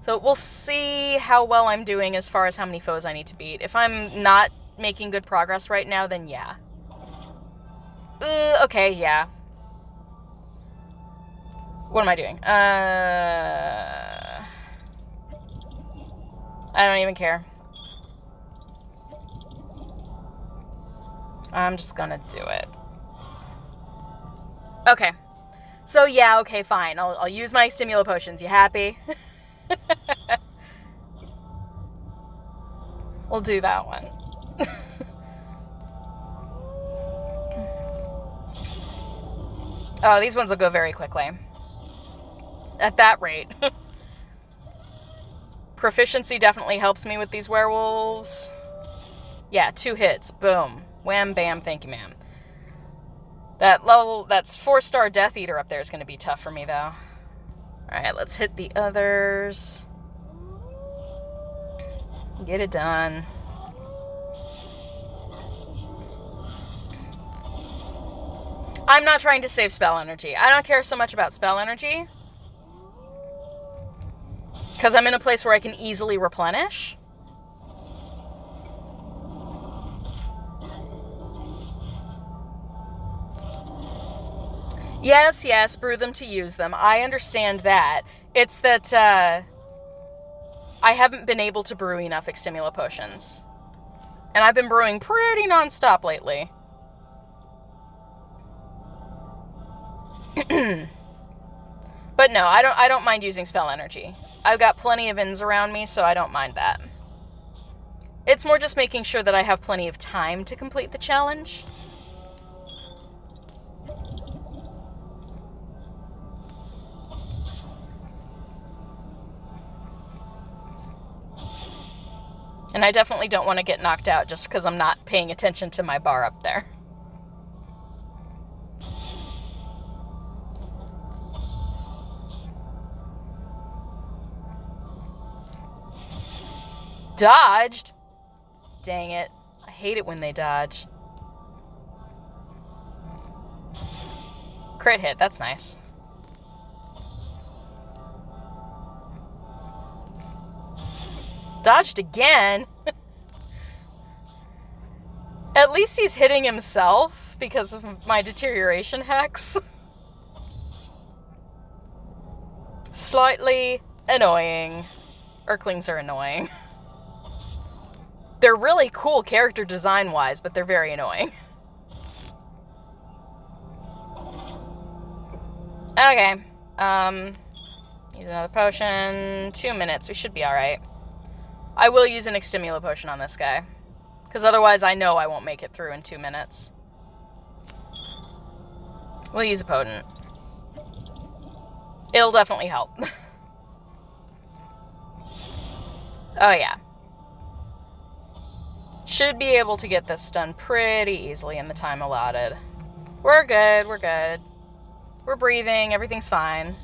So we'll see how well I'm doing as far as how many foes I need to beat. If I'm not making good progress right now, then yeah. Okay, yeah. What am I doing? I don't even care. I'm just gonna do it. Okay. So yeah, okay, fine. I'll use my Stimulo potions. You happy? We'll do that one. Oh, these ones will go very quickly. At that rate. Proficiency definitely helps me with these werewolves. Yeah, 2 hits. Boom. Wham, bam, thank you, ma'am. That's 4-star Death Eater up there is going to be tough for me, though. Alright, let's hit the others. Get it done. I'm not trying to save spell energy. I don't care so much about spell energy. Because I'm in a place where I can easily replenish. Yes, yes, brew them to use them. I understand that. It's that, I haven't been able to brew enough Extimulo potions. And I've been brewing pretty non-stop lately. But no, I don't mind using spell energy. I've got plenty of ins around me, so I don't mind that. It's more just making sure that I have plenty of time to complete the challenge. And I definitely don't want to get knocked out just because I'm not paying attention to my bar up there. Dodged? Dang it. I hate it when they dodge. Crit hit, that's nice. Dodged again? At least he's hitting himself because of my deterioration hex. Slightly annoying. Urklings are annoying. They're really cool character design-wise, but they're very annoying. Okay. Use another potion. 2 minutes. We should be alright. I will use an extimula potion on this guy. Because otherwise I know I won't make it through in 2 minutes. We'll use a potent. It'll definitely help. Oh yeah. Should be able to get this done pretty easily in the time allotted. We're good, we're good. We're breathing, everything's fine.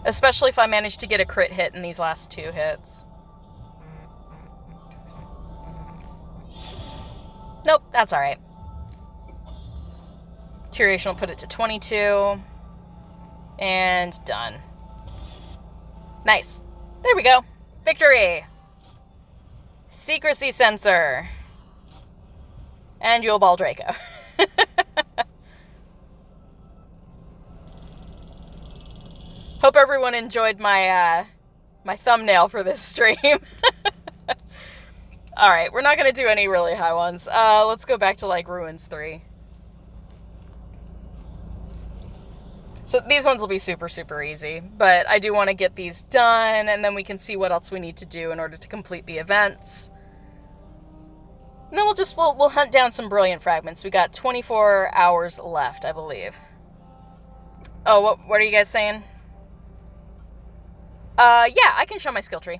Especially if I manage to get a crit hit in these last 2 hits. Nope, that's alright. Deterioration will put it to 22. And done. Nice. There we go. Victory! Secrecy sensor. And Jewel Ball Draco. Hope everyone enjoyed my my thumbnail for this stream. Alright, we're not going to do any really high ones. Let's go back to, like, Ruins 3. So these ones will be super, super easy. But I do want to get these done, and then we can see what else we need to do in order to complete the events. And then we'll hunt down some brilliant fragments. We got 24 hours left, I believe. Oh, what are you guys saying? Yeah, I can show my skill tree.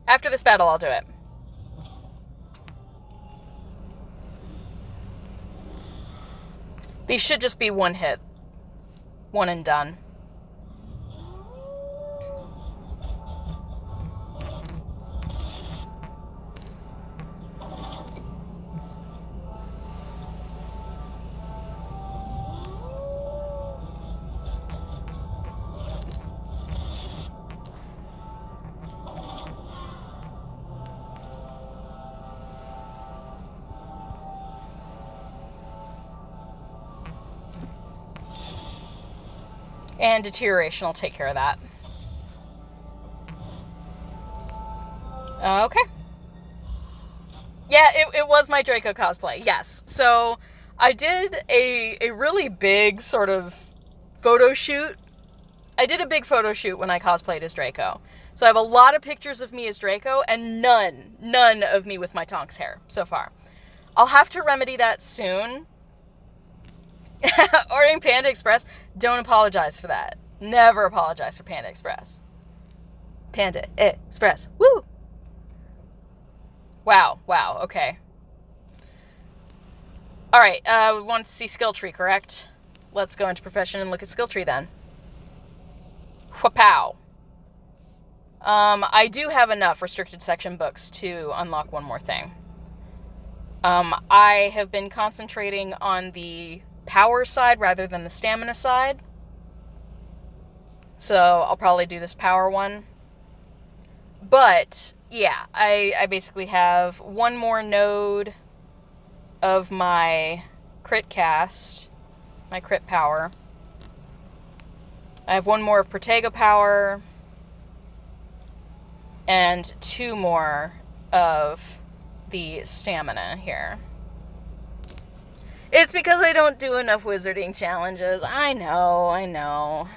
After this battle, I'll do it. These should just be one hit. One and done. And deterioration will take care of that. Okay. Yeah, it was my Draco cosplay, yes. So, I did a really big sort of photo shoot. I did a big photo shoot when I cosplayed as Draco. So I have a lot of pictures of me as Draco, and none of me with my Tonks hair so far. I'll have to remedy that soon. Ordering Panda Express, don't apologize for that. Never apologize for Panda Express. Panda Express, woo! Wow, okay. Alright, we want to see skill tree, correct? Let's go into profession and look at skill tree then. Wha-pow. I do have enough restricted section books to unlock one more thing. I have been concentrating on the power side rather than the stamina side. So I'll probably do this power one. But, yeah, I basically have one more node of my crit cast, my crit power. I have one more of Protego power, and 2 more of the stamina here. It's because I don't do enough wizarding challenges. I know.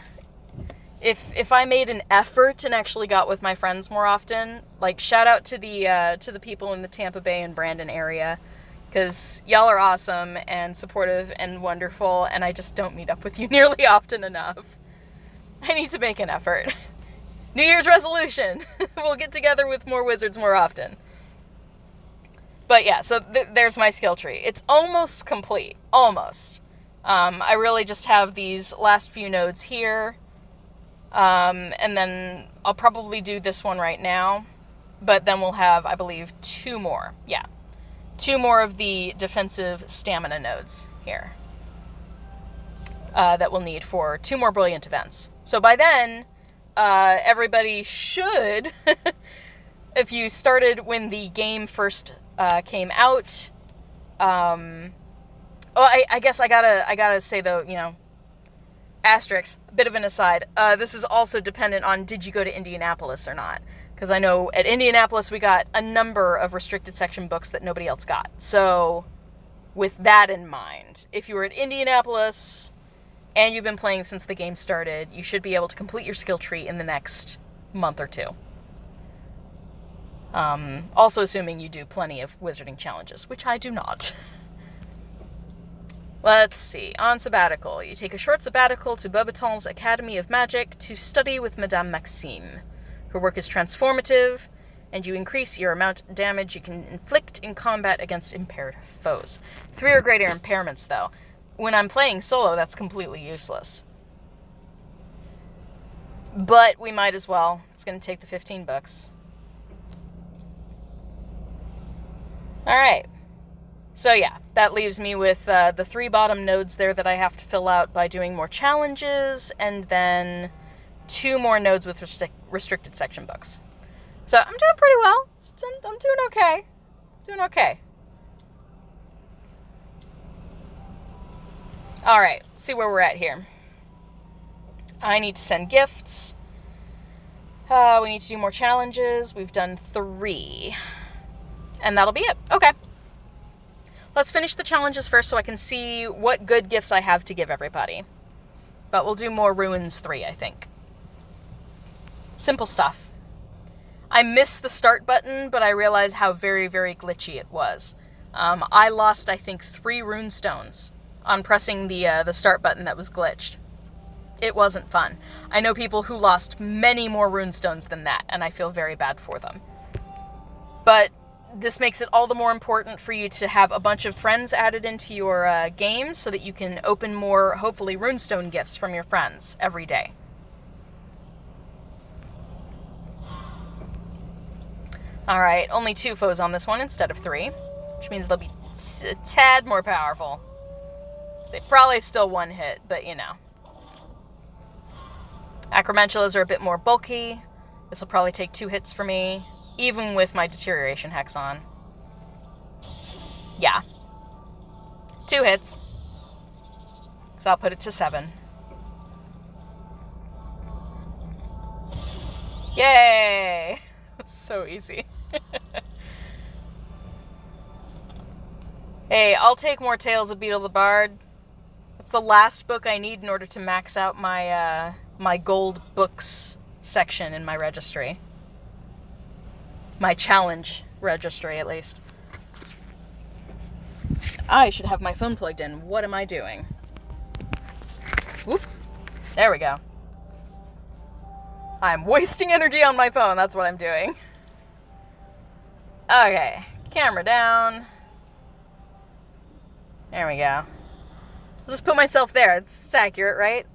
If I made an effort and actually got with my friends more often, like, shout out to the people in the Tampa Bay and Brandon area, because y'all are awesome and supportive and wonderful, and I just don't meet up with you nearly often enough. I need to make an effort. New Year's resolution. We'll get together with more wizards more often. But yeah, so there's my skill tree. It's almost complete. Almost. I really just have these last few nodes here. And then I'll probably do this one right now. But then we'll have, I believe, 2 more. Yeah. 2 more of the defensive stamina nodes here. That we'll need for 2 more brilliant events. So by then, everybody should, if you started when the game first came out, I guess I gotta say though, you know, asterisk, bit of an aside, this is also dependent on did you go to Indianapolis or not, because I know at Indianapolis we got a number of restricted section books that nobody else got, so with that in mind. If you were at Indianapolis and you've been playing since the game started, you should be able to complete your skill tree in the next month or two. Also assuming you do plenty of wizarding challenges, which I do not. Let's see. On sabbatical. You take a short sabbatical to Beauxbaton's Academy of Magic to study with Madame Maxime. Her work is transformative, and you increase your amount of damage you can inflict in combat against impaired foes. 3 or greater impairments, though. When I'm playing solo, that's completely useless. But we might as well. It's going to take the 15 bucks. Alright. So yeah, that leaves me with the 3 bottom nodes there that I have to fill out by doing more challenges, and then 2 more nodes with restricted section books. So I'm doing pretty well. I'm doing okay. Doing okay. Alright, see where we're at here. I need to send gifts. We need to do more challenges. We've done 3. And that'll be it. Okay. Let's finish the challenges first so I can see what good gifts I have to give everybody. But we'll do more Ruins 3, I think. Simple stuff. I missed the start button, but I realized how very, very glitchy it was. I lost, I think, 3 runestones on pressing the start button that was glitched. It wasn't fun. I know people who lost many more runestones than that, and I feel very bad for them. But this makes it all the more important for you to have a bunch of friends added into your game so that you can open more, hopefully, runestone gifts from your friends every day. Alright, only 2 foes on this one instead of 3, which means they'll be a tad more powerful. They probably still 1 hit, but you know. Acromantulas are a bit more bulky. This will probably take 2 hits for me, even with my deterioration hex on. Yeah. 2 hits. So I'll put it to 7. Yay! So easy. Hey, I'll take more Tales of Beetle the Bard. It's the last book I need in order to max out my my gold books section in my registry. My challenge registry, at least. I should have my phone plugged in. What am I doing? Whoop. There we go. I'm wasting energy on my phone. That's what I'm doing. Okay. Camera down. There we go. I'll just put myself there. It's accurate, right?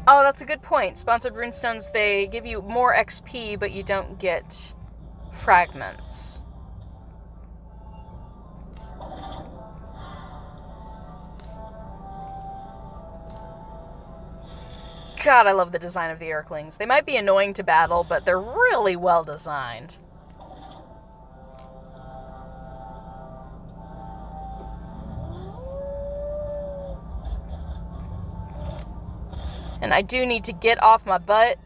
Oh, that's a good point. Sponsored runestones, they give you more XP, but you don't get fragments. God, I love the design of the Urklings. They might be annoying to battle, but they're really well designed. And I do need to get off my butt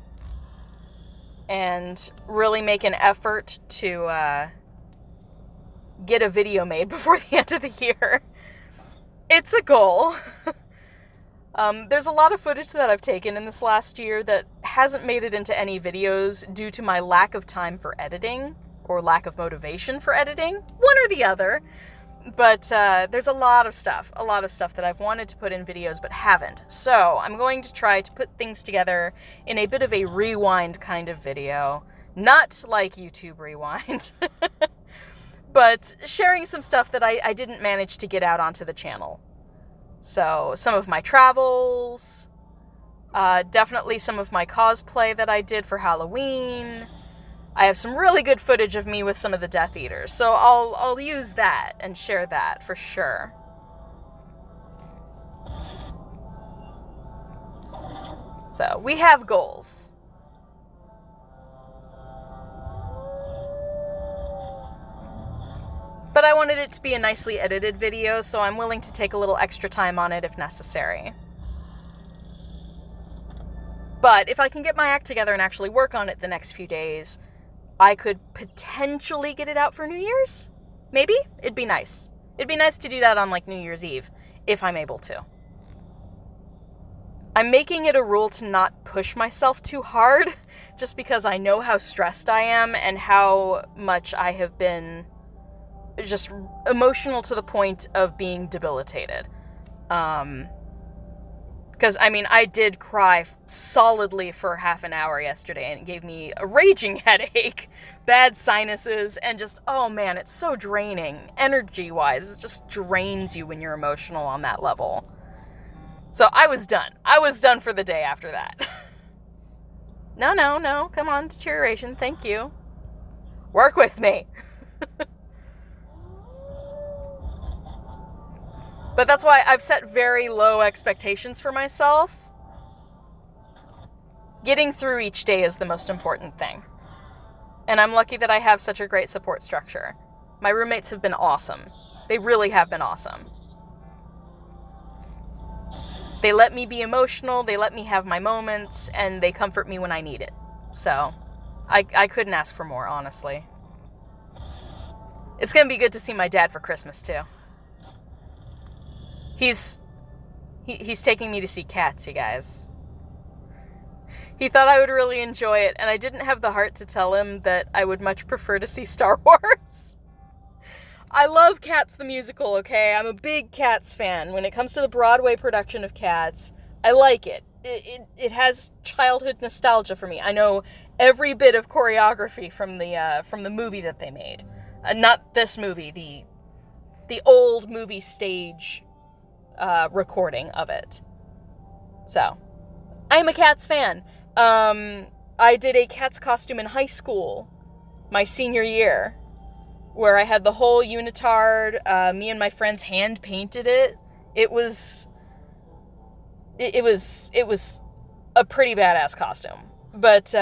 and really make an effort to get a video made before the end of the year. It's a goal. There's a lot of footage that I've taken in this last year that hasn't made it into any videos due to my lack of time for editing or lack of motivation for editing, one or the other. But there's a lot of stuff that I've wanted to put in videos but haven't. So I'm going to try to put things together in a bit of a rewind kind of video. Not like YouTube Rewind, but sharing some stuff that I didn't manage to get out onto the channel. So some of my travels, definitely some of my cosplay that I did for Halloween. I have some really good footage of me with some of the Death Eaters, so I'll use that and share that for sure. So, we have goals. But I wanted it to be a nicely edited video, so I'm willing to take a little extra time on it if necessary. But if I can get my act together and actually work on it the next few days, I could potentially get it out for New Year's. Maybe? It'd be nice. It'd be nice to do that on, like, New Year's Eve, if I'm able to. I'm making it a rule to not push myself too hard, just because I know how stressed I am and how much I have been just emotional to the point of being debilitated. Because, I mean, I did cry solidly for half an hour yesterday, and it gave me a raging headache, bad sinuses, and just, oh man, it's so draining. Energy-wise, it just drains you when you're emotional on that level. So I was done. I was done for the day after that. No, come on, deterioration, thank you. Work with me. But that's why I've set very low expectations for myself. Getting through each day is the most important thing. And I'm lucky that I have such a great support structure. My roommates have been awesome. They really have been awesome. They let me be emotional, they let me have my moments, and they comfort me when I need it. So, I couldn't ask for more, honestly. It's gonna be good to see my dad for Christmas, too. He's taking me to see Cats, you guys. He thought I would really enjoy it, and I didn't have the heart to tell him that I would much prefer to see Star Wars. I love Cats the musical, okay? I'm a big Cats fan. When it comes to the Broadway production of Cats, I like it. It has childhood nostalgia for me. I know every bit of choreography from the movie that they made. Not this movie, the old movie stage recording of it. So, I'm a Cats fan. I did a Cats costume in high school, my senior year, where I had the whole unitard. Me and my friends hand painted it. It was a pretty badass costume. But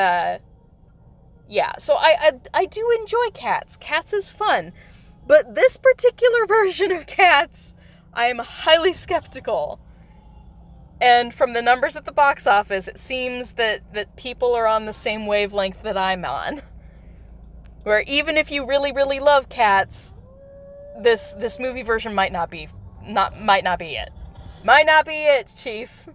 yeah, so I do enjoy Cats. Cats is fun, but this particular version of Cats, I am highly skeptical. And from the numbers at the box office, it seems that people are on the same wavelength that I'm on. Where even if you really, really love Cats, this movie version might not be it. Might not be it, Chief.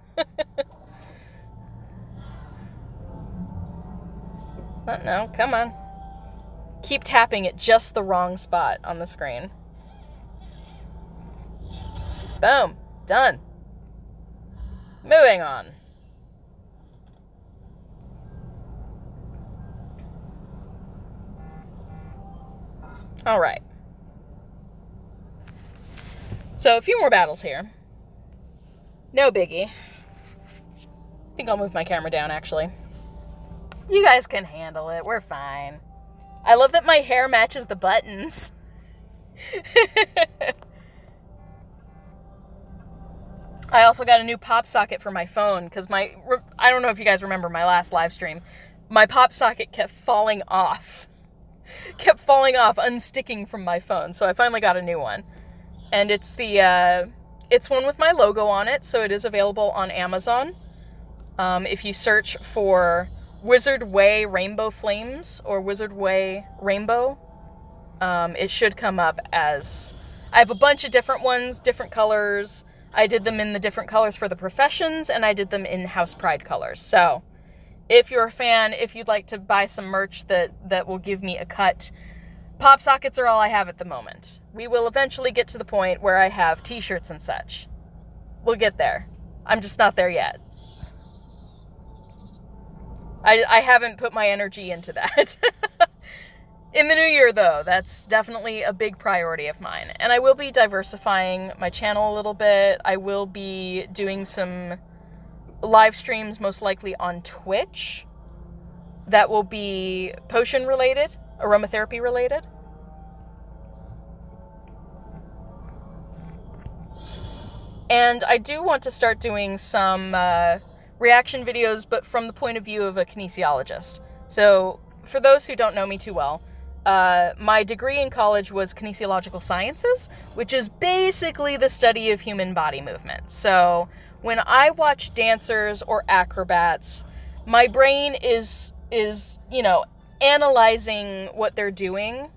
No, come on. Keep tapping at just the wrong spot on the screen. Boom. Done. Moving on. All right. So, a few more battles here. No biggie. I think I'll move my camera down, actually. You guys can handle it. We're fine. I love that my hair matches the buttons. I also got a new pop socket for my phone, because I don't know if you guys remember my last live stream. My pop socket kept falling off. Unsticking from my phone, so I finally got a new one. And it's it's one with my logo on it, so it is available on Amazon. If you search for Wizard Way Rainbow Flames or Wizard Way Rainbow, it should come up as... I have a bunch of different ones, different colors. I did them in the different colors for the professions, and I did them in House Pride colors. So, if you're a fan, if you'd like to buy some merch that will give me a cut, pop sockets are all I have at the moment. We will eventually get to the point where I have t-shirts and such. We'll get there. I'm just not there yet. I haven't put my energy into that. In the new year, though, that's definitely a big priority of mine. And I will be diversifying my channel a little bit. I will be doing some live streams, most likely on Twitch, that will be potion related, aromatherapy related. And I do want to start doing some reaction videos, but from the point of view of a kinesiologist. So, for those who don't know me too well, my degree in college was kinesiological sciences, which is basically the study of human body movement. So, when I watch dancers or acrobats, my brain is analyzing what they're doing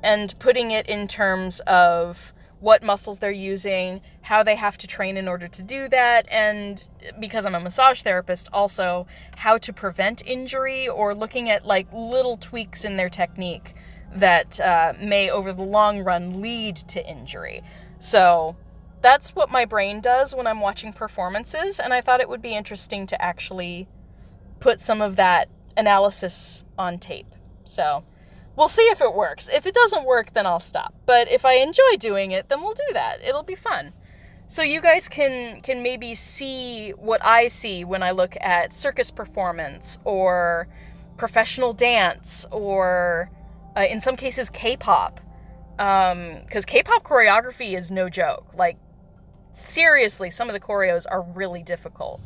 and putting it in terms of what muscles they're using, how they have to train in order to do that, and because I'm a massage therapist, also how to prevent injury, or looking at like little tweaks in their technique that may over the long run lead to injury. So that's what my brain does when I'm watching performances, and I thought it would be interesting to actually put some of that analysis on tape. So we'll see if it works. If it doesn't work, then I'll stop. But if I enjoy doing it, then we'll do that. It'll be fun. So you guys can maybe see what I see when I look at circus performance or professional dance or in some cases K-pop. Because K-pop choreography is no joke. Like, seriously, some of the choreos are really difficult.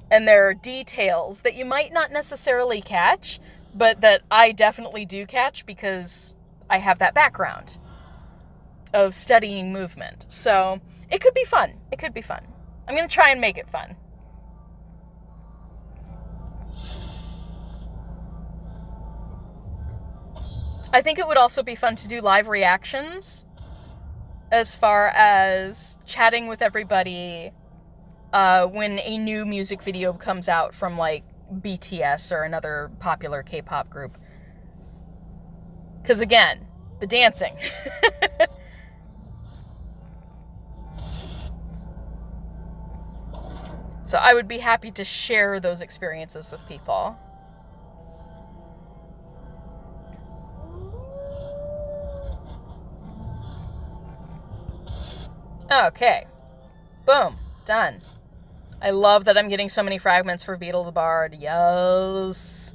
And there are details that you might not necessarily catch, but that I definitely do catch because I have that background of studying movement. So it could be fun. It could be fun. I'm going to try and make it fun. I think it would also be fun to do live reactions as far as chatting with everybody when a new music video comes out from like BTS or another popular K-pop group. Because again, the dancing. So I would be happy to share those experiences with people. Okay. Boom. Done. I love that I'm getting so many fragments for Beetle the Bard. Yes.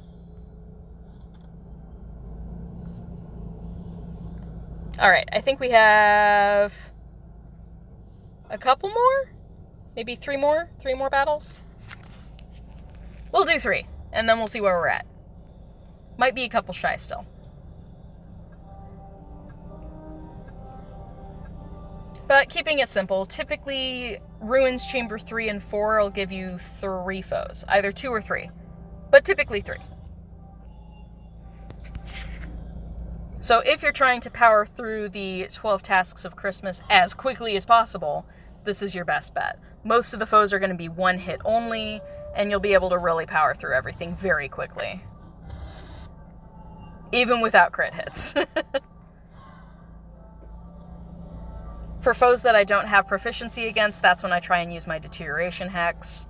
Alright, I think we have a couple more? Maybe three more? 3 more battles? We'll do 3, and then we'll see where we're at. Might be a couple shy still. But keeping it simple, typically Ruins Chamber 3 and 4 will give you 3 foes. Either 2 or 3. But typically 3. So if you're trying to power through the 12 tasks of Christmas as quickly as possible, this is your best bet. Most of the foes are going to be 1 hit only, and you'll be able to really power through everything very quickly. Even without crit hits. For foes that I don't have proficiency against, that's when I try and use my Deterioration Hex.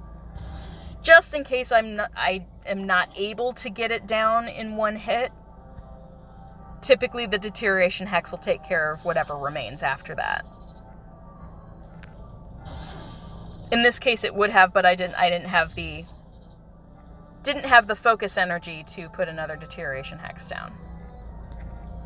Just in case I am not able to get it down in 1 hit. Typically the Deterioration Hex will take care of whatever remains after that. In this case it would have, but I didn't have the focus energy to put another Deterioration Hex down.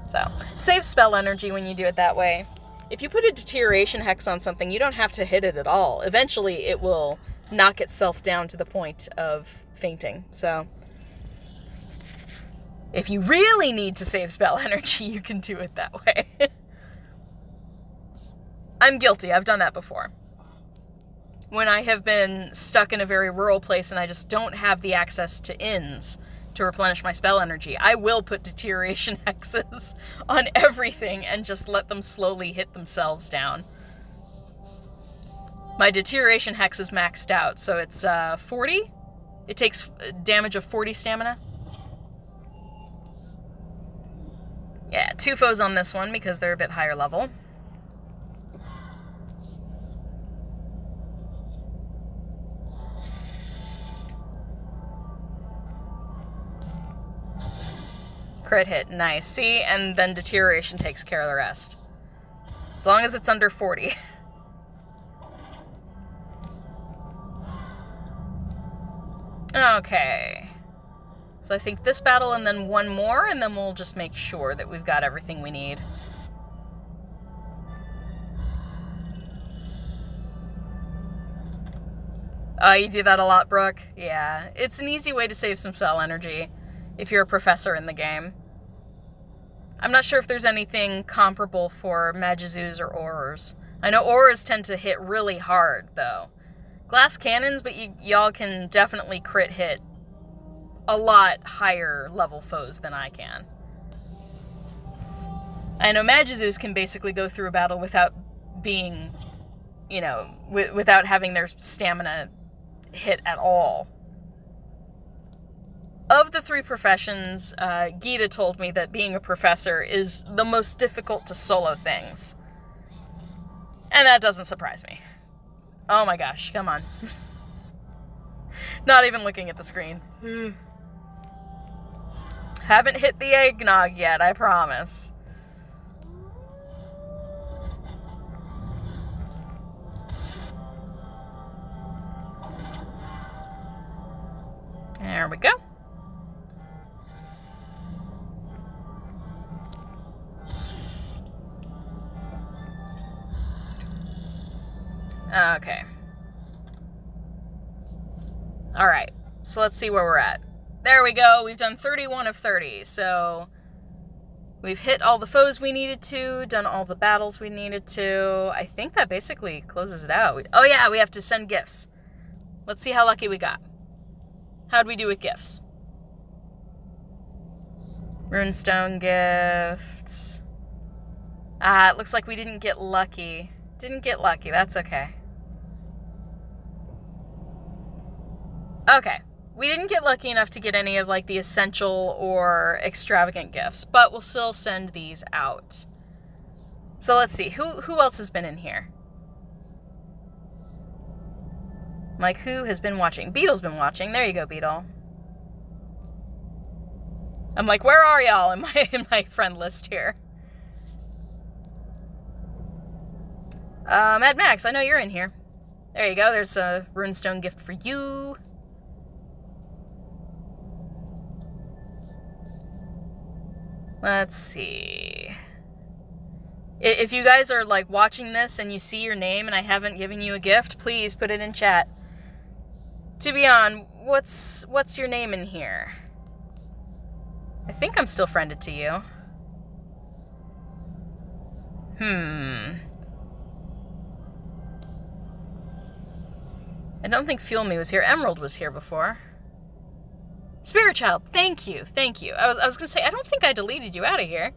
So, save spell energy when you do it that way. If you put a Deterioration Hex on something, you don't have to hit it at all. Eventually, it will knock itself down to the point of fainting. So, if you really need to save spell energy, you can do it that way. I'm guilty. I've done that before. When I have been stuck in a very rural place and I just don't have the access to inns to replenish my spell energy, I will put Deterioration Hexes on everything and just let them slowly hit themselves down. My Deterioration Hex is maxed out, so it's 40? It takes damage of 40 stamina. Yeah, 2 foes on this one because they're a bit higher level. Crit hit, nice. See, and then Deterioration takes care of the rest. As long as it's under 40. Okay. So I think this battle and then 1 more, and then we'll just make sure that we've got everything we need. You do that a lot, Brooke? Yeah. It's an easy way to save some spell energy if you're a professor in the game. I'm not sure if there's anything comparable for Magizoos or Aurors. I know Aurors tend to hit really hard, though. Glass cannons, but y'all can definitely crit hit a lot higher level foes than I can. I know Magizoos can basically go through a battle without being, you know, without having their stamina hit at all. Of the 3 professions, Gita told me that being a professor is the most difficult to solo things. And that doesn't surprise me. Oh my gosh, come on. Not even looking at the screen. Haven't hit the eggnog yet, I promise. There we go. Okay. Alright, so let's see where we're at. There we go, we've done 31 of 30, so we've hit all the foes we needed to, done all the battles we needed to. I think that basically closes it out. Oh yeah, we have to send gifts. Let's see how lucky we got. How'd we do with gifts? Runestone gifts. It looks like we didn't get lucky. Didn't get lucky, that's okay. Okay, we didn't get lucky enough to get any of, like, the essential or extravagant gifts, but we'll still send these out. So let's see, who else has been in here? Like, who has been watching? Beetle's been watching. There you go, Beetle. I'm like, where are y'all in my friend list here? Mad Max, I know you're in here. There you go, there's a runestone gift for you. Let's see. If you guys are, like, watching this and you see your name and I haven't given you a gift, please put it in chat. To be on, what's your name in here? I think I'm still friended to you. I don't think Fuel Me was here. Emerald was here before. Spirit Child, thank you, thank you. I was gonna say, I don't think I deleted you out of here.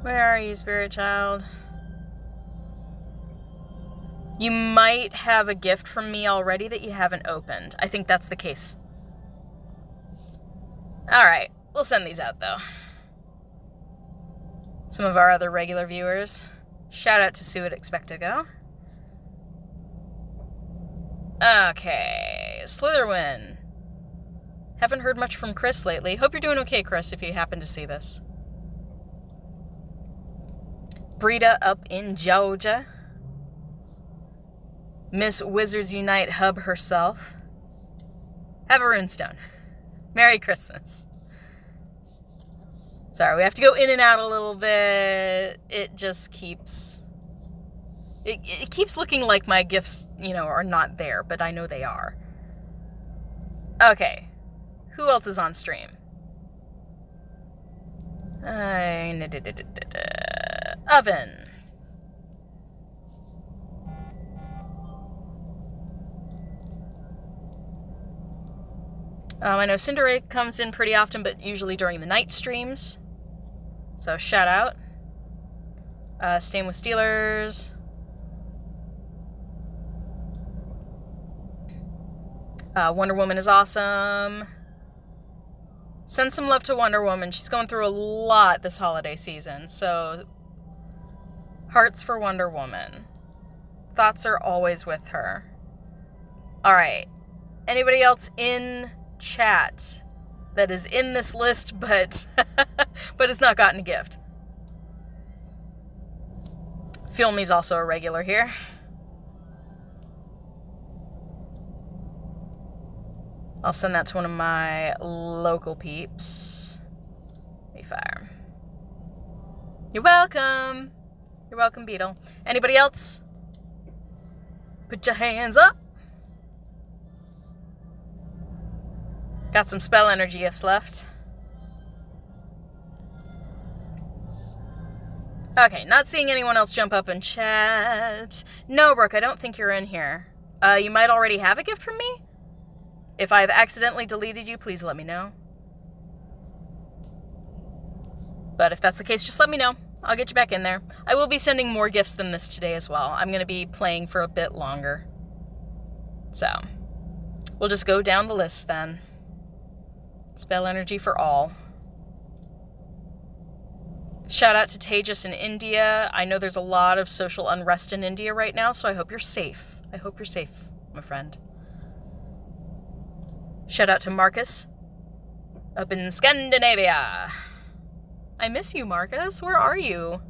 Where are you, Spirit Child? You might have a gift from me already that you haven't opened. I think that's the case. Alright, we'll send these out, though. Some of our other regular viewers. Shout out to Sue at Expectago. Okay, Slitherwin. Haven't heard much from Chris lately. Hope you're doing okay, Chris, if you happen to see this. Brita up in Georgia. Miss Wizards Unite Hub herself. Have a runestone. Merry Christmas. Sorry, we have to go in and out a little bit. It just keeps... It keeps looking like my gifts, you know, are not there, but I know they are. Okay. Who else is on stream? Oven. I know Cinderace comes in pretty often, but usually during the night streams. So shout out. Staying with Steelers. Wonder Woman is awesome. Send some love to Wonder Woman. She's going through a lot this holiday season, so hearts for Wonder Woman. Thoughts are always with her. Alright. Anybody else in chat that is in this list but but has not gotten a gift? Feel Me's also a regular here. I'll send that to one of my local peeps. Fire. You're welcome. You're welcome, Beetle. Anybody else? Put your hands up. Got some spell energy gifts left. Okay, not seeing anyone else jump up and chat. No, Brooke, I don't think you're in here. You might already have a gift from me? If I've accidentally deleted you, please let me know. But if that's the case, just let me know. I'll get you back in there. I will be sending more gifts than this today as well. I'm going to be playing for a bit longer. So, we'll just go down the list then. Spell energy for all. Shout out to Tejas in India. I know there's a lot of social unrest in India right now, so I hope you're safe. I hope you're safe, my friend. Shout out to Marcus up in Scandinavia. I miss you, Marcus. Where are you?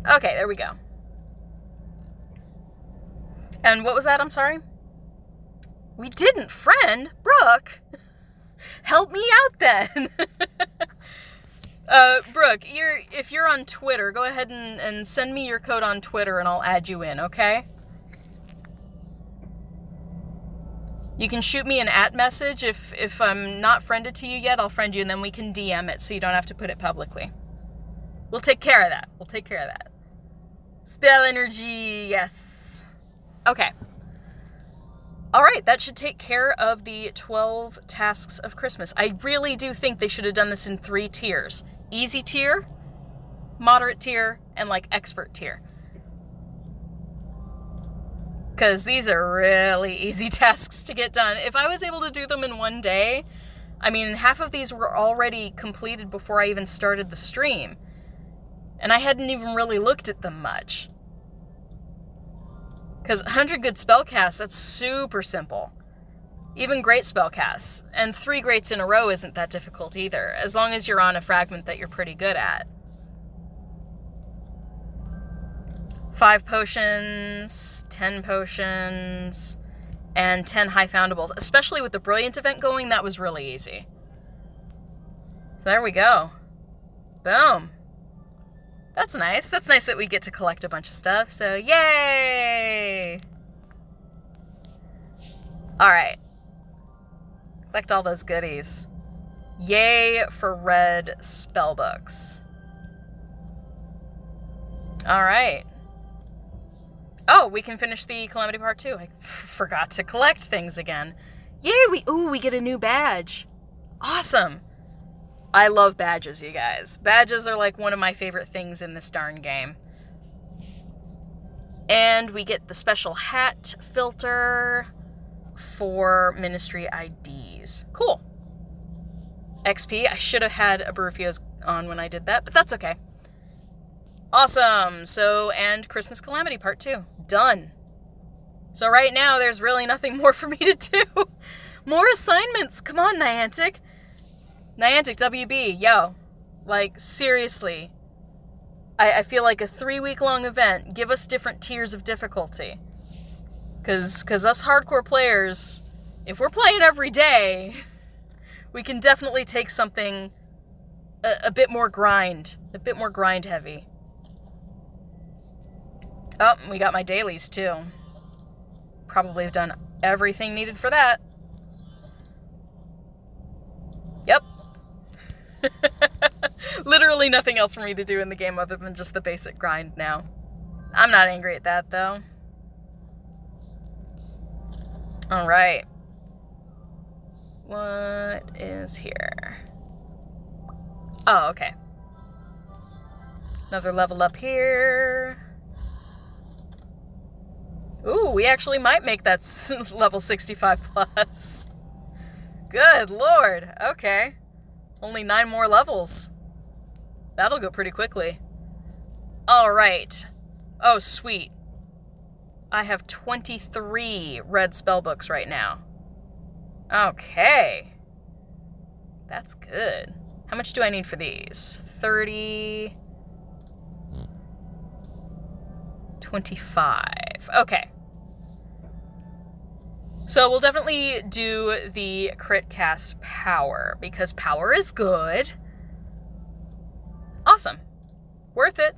Okay, there we go. And what was that? I'm sorry? We didn't, friend. Brooke. Help me out then. Brooke, if you're on Twitter, go ahead and send me your code on Twitter and I'll add you in, okay? You can shoot me an @ message. If I'm not friended to you yet, I'll friend you and then we can DM it so you don't have to put it publicly. We'll take care of that. We'll take care of that. Spell energy, yes. Okay. All right, that should take care of the 12 tasks of Christmas. I really do think they should have done this in 3 tiers. Easy tier, moderate tier, and like expert tier. Because these are really easy tasks to get done. If I was able to do them in one day, I mean, half of these were already completed before I even started the stream. And I hadn't even really looked at them much. Because 100 good spellcasts, that's super simple. Even great spellcasts. And 3 greats in a row isn't that difficult either, as long as you're on a fragment that you're pretty good at. 5 potions, 10 potions, and 10 high foundables. Especially with the Brilliant Event going, that was really easy. So there we go. Boom. That's nice. That's nice that we get to collect a bunch of stuff, so yay! Alright. Collect all those goodies. Yay for red spellbooks. Alright. Oh, we can finish the Calamity Part 2. I forgot to collect things again. Yay, we get a new badge. Awesome. I love badges, you guys. Badges are like one of my favorite things in this darn game. And we get the special hat filter for ministry IDs. Cool. XP. I should have had a Barufios on when I did that, but that's okay. Awesome. So, and Christmas Calamity Part 2. Done. So right now, there's really nothing more for me to do. More assignments. Come on, Niantic. Niantic, WB, yo. Like, seriously. I feel like a 3-week-long event. Give us different tiers of difficulty. Because us hardcore players, if we're playing every day, we can definitely take something a bit more grind. A bit more grind heavy. Oh, we got my dailies, too. Probably have done everything needed for that. Yep. Literally nothing else for me to do in the game other than just the basic grind now. I'm not angry at that, though. Alright. What is here? Oh, okay. Another level up here. Ooh, we actually might make that level 65 plus. Good lord. Okay. Only 9 more levels. That'll go pretty quickly. Alright. Oh, sweet. I have 23 red spellbooks right now. Okay. That's good. How much do I need for these? 30... 25. Okay. So we'll definitely do the crit cast power, because power is good. Awesome. Worth it.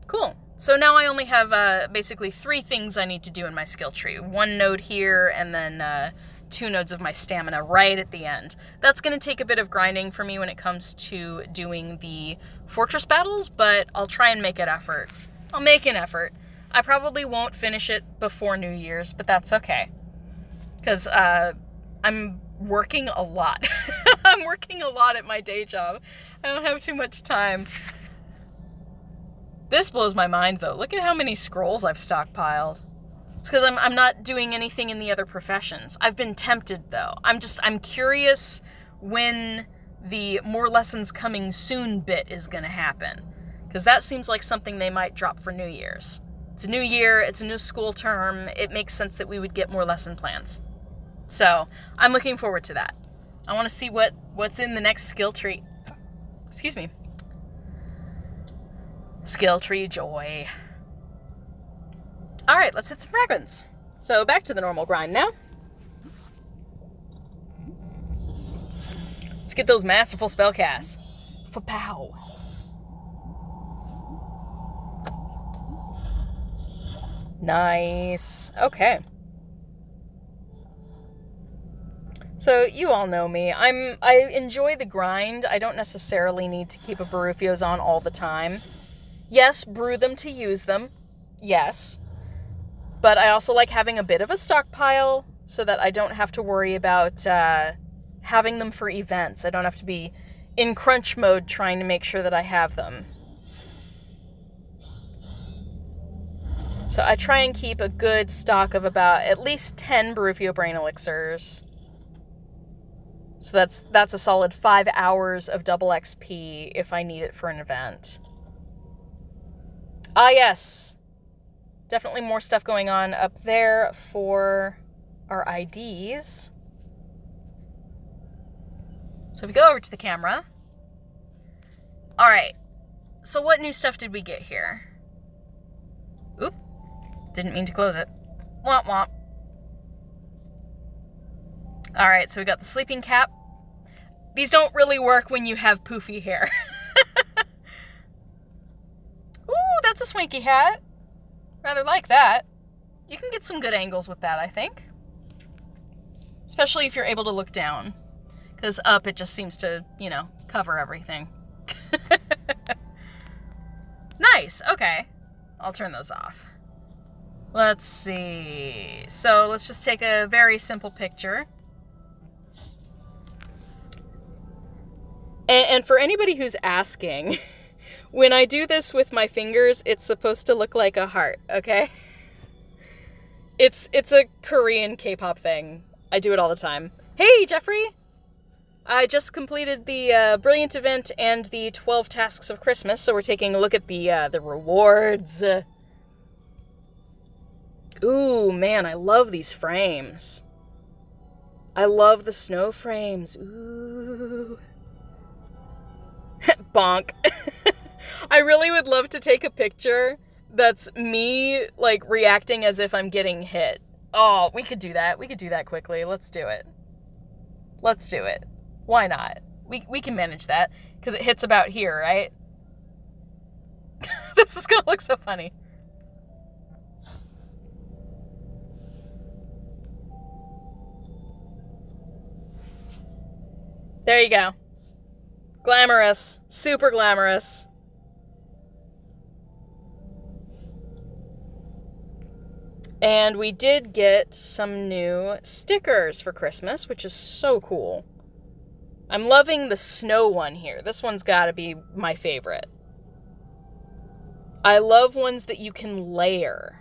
Cool. So now I only have basically 3 things I need to do in my skill tree. 1 node here, and then 2 nodes of my stamina right at the end. That's going to take a bit of grinding for me when it comes to doing the fortress battles, but I'll try and make an effort. I'll make an effort. I probably won't finish it before New Year's, but that's okay. Because I'm working a lot. I'm working a lot at my day job. I don't have too much time. This blows my mind, though. Look at how many scrolls I've stockpiled. It's because I'm not doing anything in the other professions. I've been tempted, though. I'm curious when the more lessons coming soon bit is going to happen. Because that seems like something they might drop for New Year's. It's a new year, it's a new school term, it makes sense that we would get more lesson plans. So, I'm looking forward to that. I want to see what's in the next skill tree. Excuse me. Skill tree joy. Alright, let's hit some fragments. So, back to the normal grind now. Let's get those masterful spell casts. Fa-pow. Nice. Okay. So, you all know me. I enjoy the grind. I don't necessarily need to keep a Barufios on all the time. Yes, brew them to use them. Yes. But I also like having a bit of a stockpile so that I don't have to worry about having them for events. I don't have to be in crunch mode trying to make sure that I have them. So I try and keep a good stock of about at least 10 Barufio Brain Elixirs. So that's a solid 5 hours of double XP if I need it for an event. Ah, yes. Definitely more stuff going on up there for our IDs. So if we go over to the camera. Alright. So what new stuff did we get here? Oop. Didn't mean to close it. Womp womp. Alright, so we got the sleeping cap. These don't really work when you have poofy hair. Ooh, that's a swanky hat. Rather like that. You can get some good angles with that, I think. Especially if you're able to look down. Because up, it just seems to, cover everything. Nice, okay. I'll turn those off. Let's see. So let's just take a very simple picture. And for anybody who's asking, when I do this with my fingers, it's supposed to look like a heart, okay? It's a Korean K-pop thing. I do it all the time. Hey, Jeffrey! I just completed the Brilliant Event and the 12 Tasks of Christmas, so we're taking a look at the rewards. Ooh, man, I love these frames. I love the snow frames. Ooh. Bonk. I really would love to take a picture that's me, reacting as if I'm getting hit. Oh, we could do that. We could do that quickly. Let's do it. Let's do it. Why not? We can manage that, because it hits about here, right? This is gonna look so funny. There you go. Glamorous. Super glamorous. And we did get some new stickers for Christmas, which is so cool. I'm loving the snow one here. This one's gotta be my favorite. I love ones that you can layer.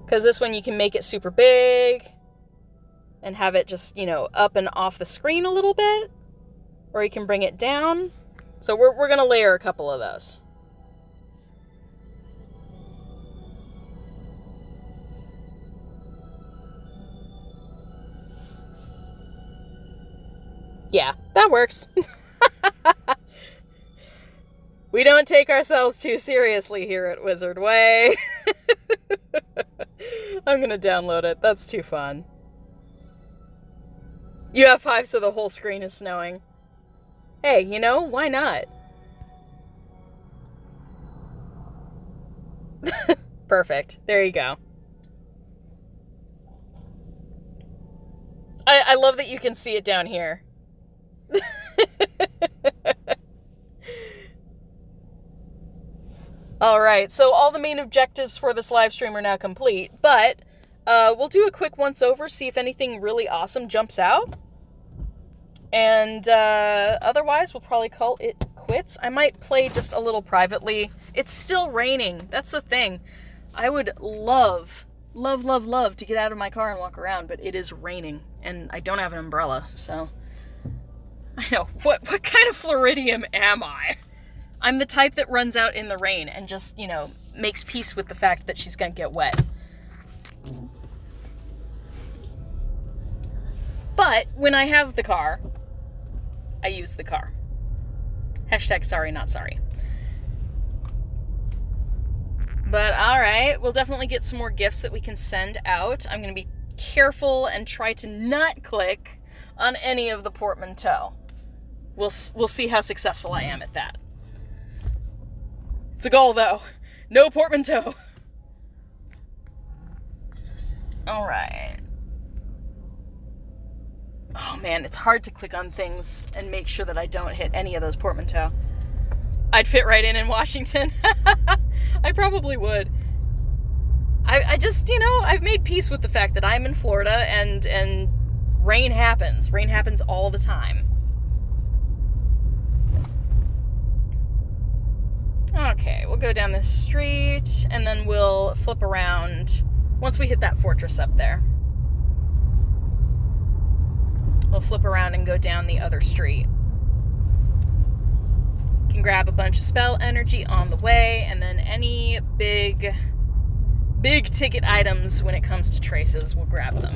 Because this one you can make it super big and have it just, up and off the screen a little bit. Or you can bring it down. So we're going to layer a couple of those. Yeah, that works. We don't take ourselves too seriously here at Wizard Way. I'm gonna download it. That's too fun. You have 5, so the whole screen is snowing. Hey, why not? Perfect. There you go. I love that you can see it down here. Alright, so all the main objectives for this live stream are now complete, but we'll do a quick once-over, see if anything really awesome jumps out. And otherwise, we'll probably call it quits. I might play just a little privately. It's still raining. That's the thing. I would love to get out of my car and walk around, but it is raining, and I don't have an umbrella, so... I know. What kind of Floridian am I? I'm the type that runs out in the rain and just, you know, makes peace with the fact that she's gonna get wet. But when I have the car, I use the car. Hashtag sorry, not sorry. But alright, we'll definitely get some more gifts that we can send out. I'm going to be careful and try to not click on any of the portmanteau. We'll see how successful I am at that. It's a goal, though. No portmanteau. Alright. Oh man, it's hard to click on things and make sure that I don't hit any of those portmanteau. I'd fit right in Washington. I probably would. I just, you know, I've made peace with the fact that I'm in Florida and rain happens. Rain happens all the time. Okay, we'll go down this street and then we'll flip around once we hit that fortress up there. We'll flip around and go down the other street. You can grab a bunch of spell energy on the way, and then any big ticket items when it comes to traces, we'll grab them.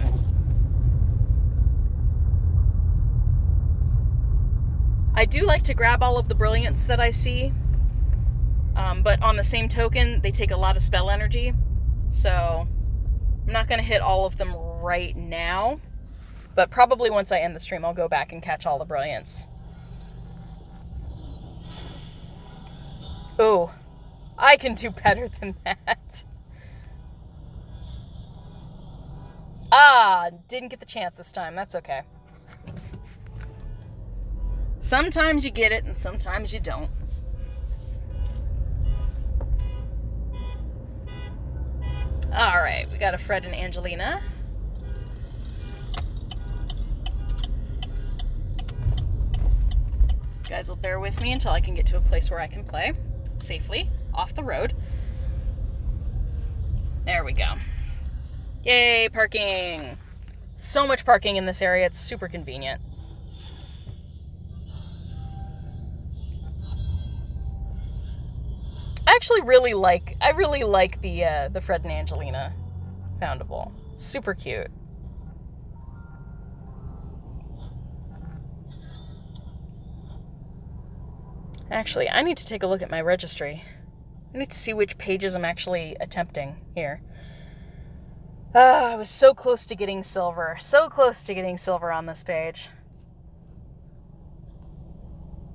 I do like to grab all of the brilliants that I see, but on the same token, they take a lot of spell energy, so I'm not going to hit all of them right now. But probably once I end the stream, I'll go back and catch all the brilliants. Ooh, I can do better than that. Ah, didn't get the chance this time. That's okay. Sometimes you get it and sometimes you don't. Alright, we got a Fred and Angelina. You guys will bear with me until I can get to a place where I can play safely off the road. There we go. Yay, parking! So much parking in this area, it's super convenient. I really like the Fred and Angelina foundable. It's super cute. Actually, I need to take a look at my registry. I need to see which pages I'm actually attempting here. I was so close to getting silver. So close to getting silver on this page.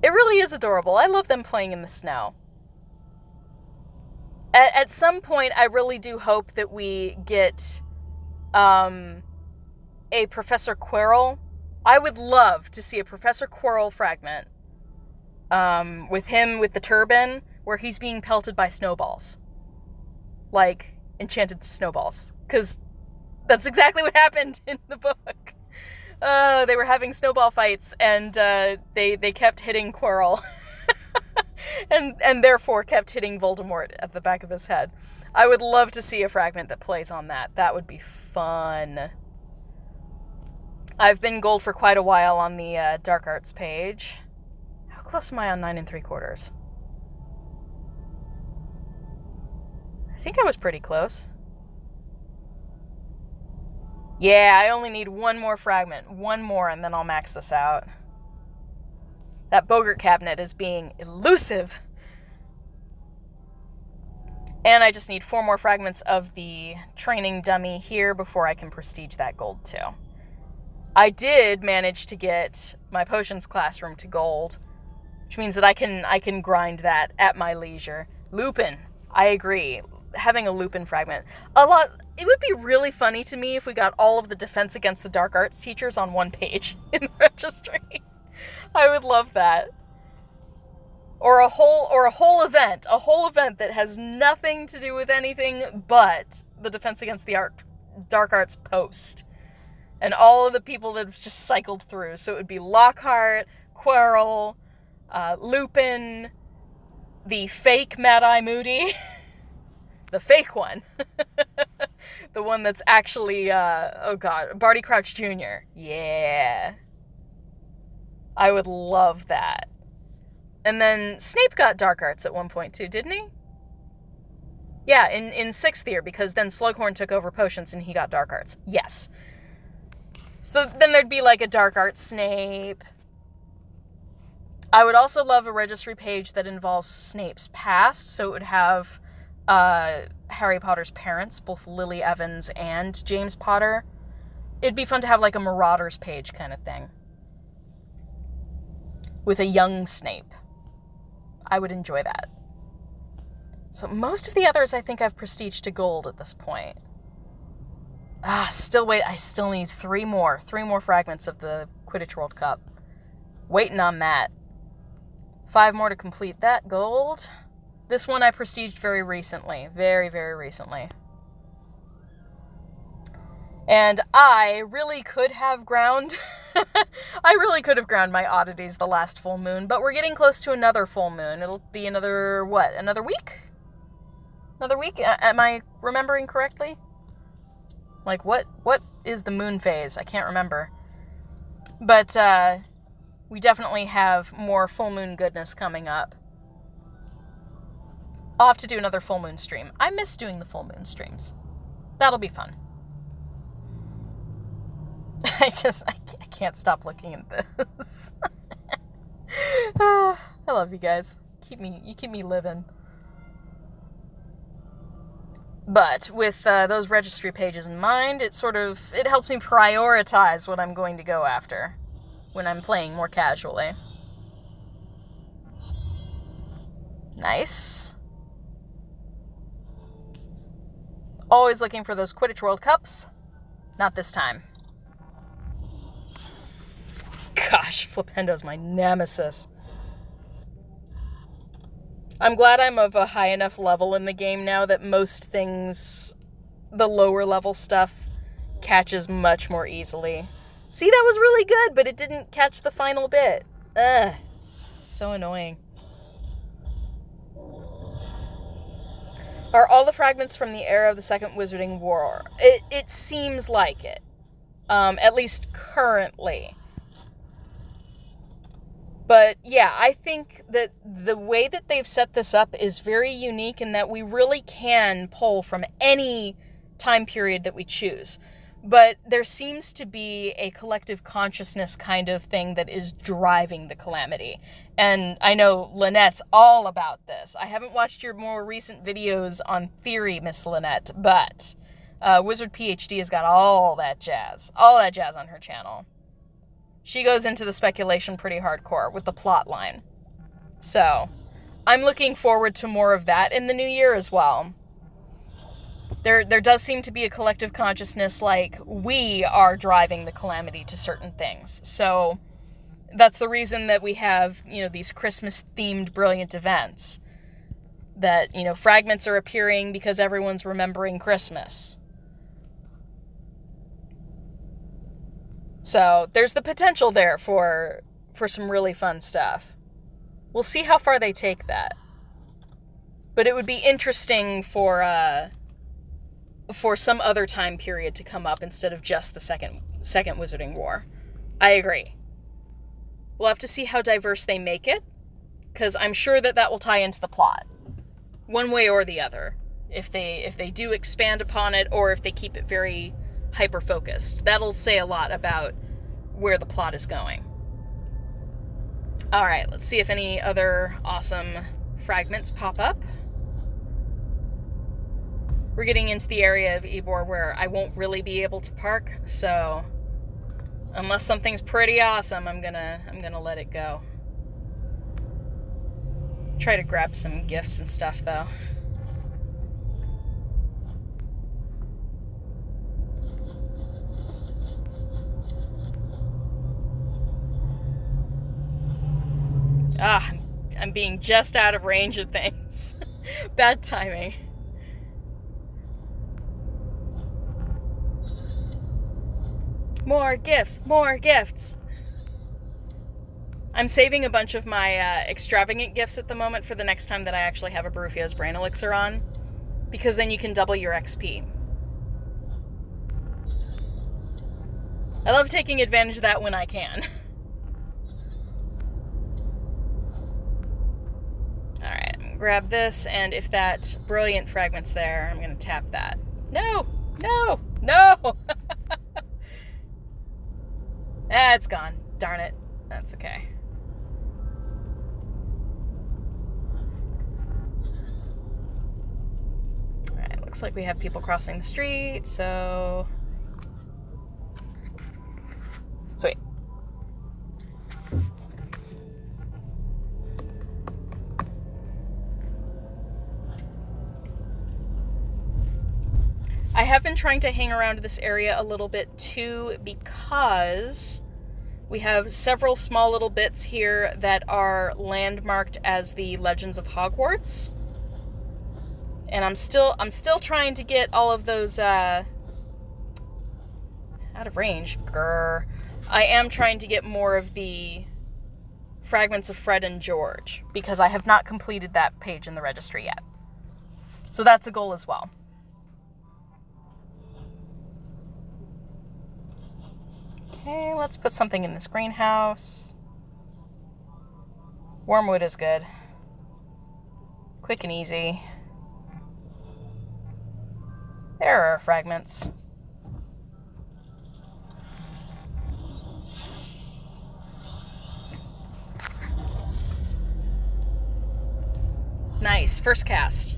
It really is adorable. I love them playing in the snow. At some point, I really do hope that we get a Professor Quirrell. I would love to see a Professor Quirrell fragment. With him with the turban, where he's being pelted by snowballs. Like, enchanted snowballs. Because that's exactly what happened in the book. They were having snowball fights, and they kept hitting Quirrell. and therefore kept hitting Voldemort at the back of his head. I would love to see a fragment that plays on that. That would be fun. I've been gold for quite a while on the Dark Arts page. How close am I on 9 3/4? I think I was pretty close. Yeah, I only need one more fragment. One more, and then I'll max this out. That Bogart cabinet is being elusive. And I just need 4 more fragments of the training dummy here before I can prestige that gold too. I did manage to get my potions classroom to gold, which means that I can grind that at my leisure. Lupin, I agree. having a Lupin fragment. It would be really funny to me if we got all of the Defense Against the Dark Arts teachers on one page in the registry. I would love that. Or a whole event that has nothing to do with anything but the Defense Against the Dark Arts post. And all of the people that have just cycled through. So it would be Lockhart, Quirrell, Lupin, the fake Mad-Eye Moody, the fake one. The one that's actually, Barty Crouch Jr. Yeah. I would love that. And then Snape got Dark Arts at one point too, didn't he? Yeah, in 6th year, because then Slughorn took over potions and he got Dark Arts. Yes. So then there'd be like a Dark Arts Snape. I would also love a registry page that involves Snape's past, so it would have Harry Potter's parents, both Lily Evans and James Potter. It'd be fun to have like a Marauders page kind of thing. With a young Snape. I would enjoy that. So most of the others I think I've prestiged to gold at this point. I still need 3 more fragments of the Quidditch World Cup. Waiting on that. 5 more to complete that gold. This one I prestiged very recently. Very, very recently. And I really could have ground... I really could have ground my oddities the last full moon, but we're getting close to another full moon. It'll be another week? Another week? Am I remembering correctly? Like, what is the moon phase? I can't remember. But, we definitely have more full moon goodness coming up. I'll have to do another full moon stream. I miss doing the full moon streams. That'll be fun. I can't stop looking at this. I love you guys. You keep me living. But with those registry pages in mind, it helps me prioritize what I'm going to go after when I'm playing more casually. Nice. Always looking for those Quidditch World Cups. Not this time. Gosh, Flipendo's my nemesis. I'm glad I'm of a high enough level in the game now that most things, the lower level stuff, catches much more easily. See, that was really good, but it didn't catch the final bit. Ugh. So annoying. Are all the fragments from the era of the Second Wizarding War? It seems like it. At least currently. But yeah, I think that the way that they've set this up is very unique in that we really can pull from any time period that we choose. But there seems to be a collective consciousness kind of thing that is driving the Calamity. And I know Lynette's all about this. I haven't watched your more recent videos on theory, Miss Lynette, but Wizard PhD has got all that jazz on her channel. She goes into the speculation pretty hardcore with the plot line. So, I'm looking forward to more of that in the new year as well. There does seem to be a collective consciousness like we are driving the Calamity to certain things. So, that's the reason that we have, these Christmas-themed brilliant events. That, fragments are appearing because everyone's remembering Christmas. So, there's the potential there for some really fun stuff. We'll see how far they take that. But it would be interesting for some other time period to come up instead of just the second Wizarding War. I agree. We'll have to see how diverse they make it, because I'm sure that will tie into the plot. One way or the other. If they do expand upon it, or if they keep it very hyper-focused. That'll say a lot about where the plot is going. Alright, let's see if any other awesome fragments pop up. We're getting into the area of Ybor where I won't really be able to park, so unless something's pretty awesome, I'm gonna let it go. Try to grab some gifts and stuff, though. Ah, I'm being just out of range of things. Bad timing. More gifts, more gifts. I'm saving a bunch of my extravagant gifts at the moment for the next time that I actually have a Barufio's Brain Elixir on, because then you can double your XP. I love taking advantage of that when I can. Alright, I'm gonna grab this, and if that brilliant fragment's there, I'm gonna tap that. No! No! No! It's gone. Darn it. That's okay. Alright, looks like we have people crossing the street, so... Sweet. I have been trying to hang around this area a little bit too, because we have several small little bits here that are landmarked as the Legends of Hogwarts. And I'm still trying to get all of those out of range. Grr. I am trying to get more of the fragments of Fred and George, because I have not completed that page in the registry yet. So that's a goal as well. Okay, let's put something in this greenhouse. Wormwood is good. Quick and easy. There are fragments. Nice, first cast.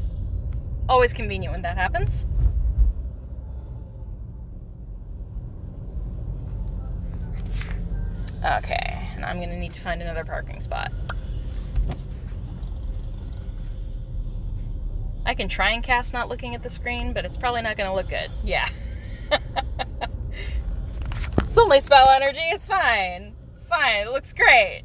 Always convenient when that happens. Okay, and I'm gonna need to find another parking spot. I can try and cast not looking at the screen, but it's probably not gonna look good. Yeah. It's only spell energy, it's fine. It's fine, it looks great.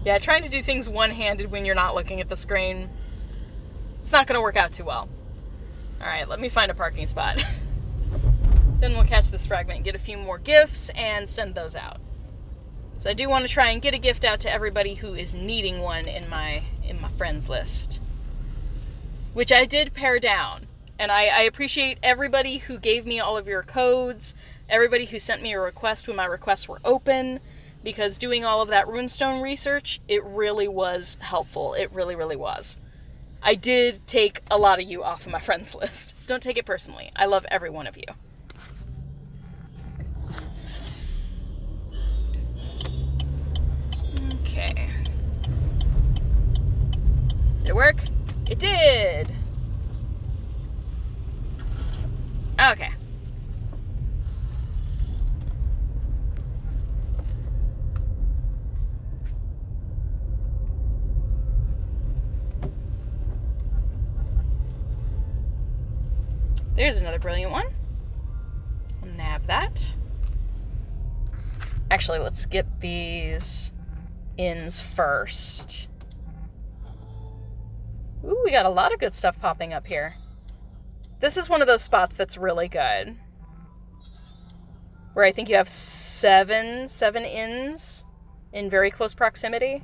Yeah, trying to do things one-handed when you're not looking at the screen, it's not gonna work out too well. Alright, let me find a parking spot. Then we'll catch this fragment, get a few more gifts, and send those out. So I do want to try and get a gift out to everybody who is needing one in my friends list. Which I did pare down. And I appreciate everybody who gave me all of your codes, everybody who sent me a request when my requests were open, because doing all of that runestone research, it really was helpful. It really, really was. I did take a lot of you off of my friends list. Don't take it personally. I love every one of you. Okay. Did it work? It did! Okay. There's another brilliant one. I'll nab that. Actually, let's get these inns first. Ooh, we got a lot of good stuff popping up here. This is one of those spots that's really good. Where I think you have seven inns in very close proximity.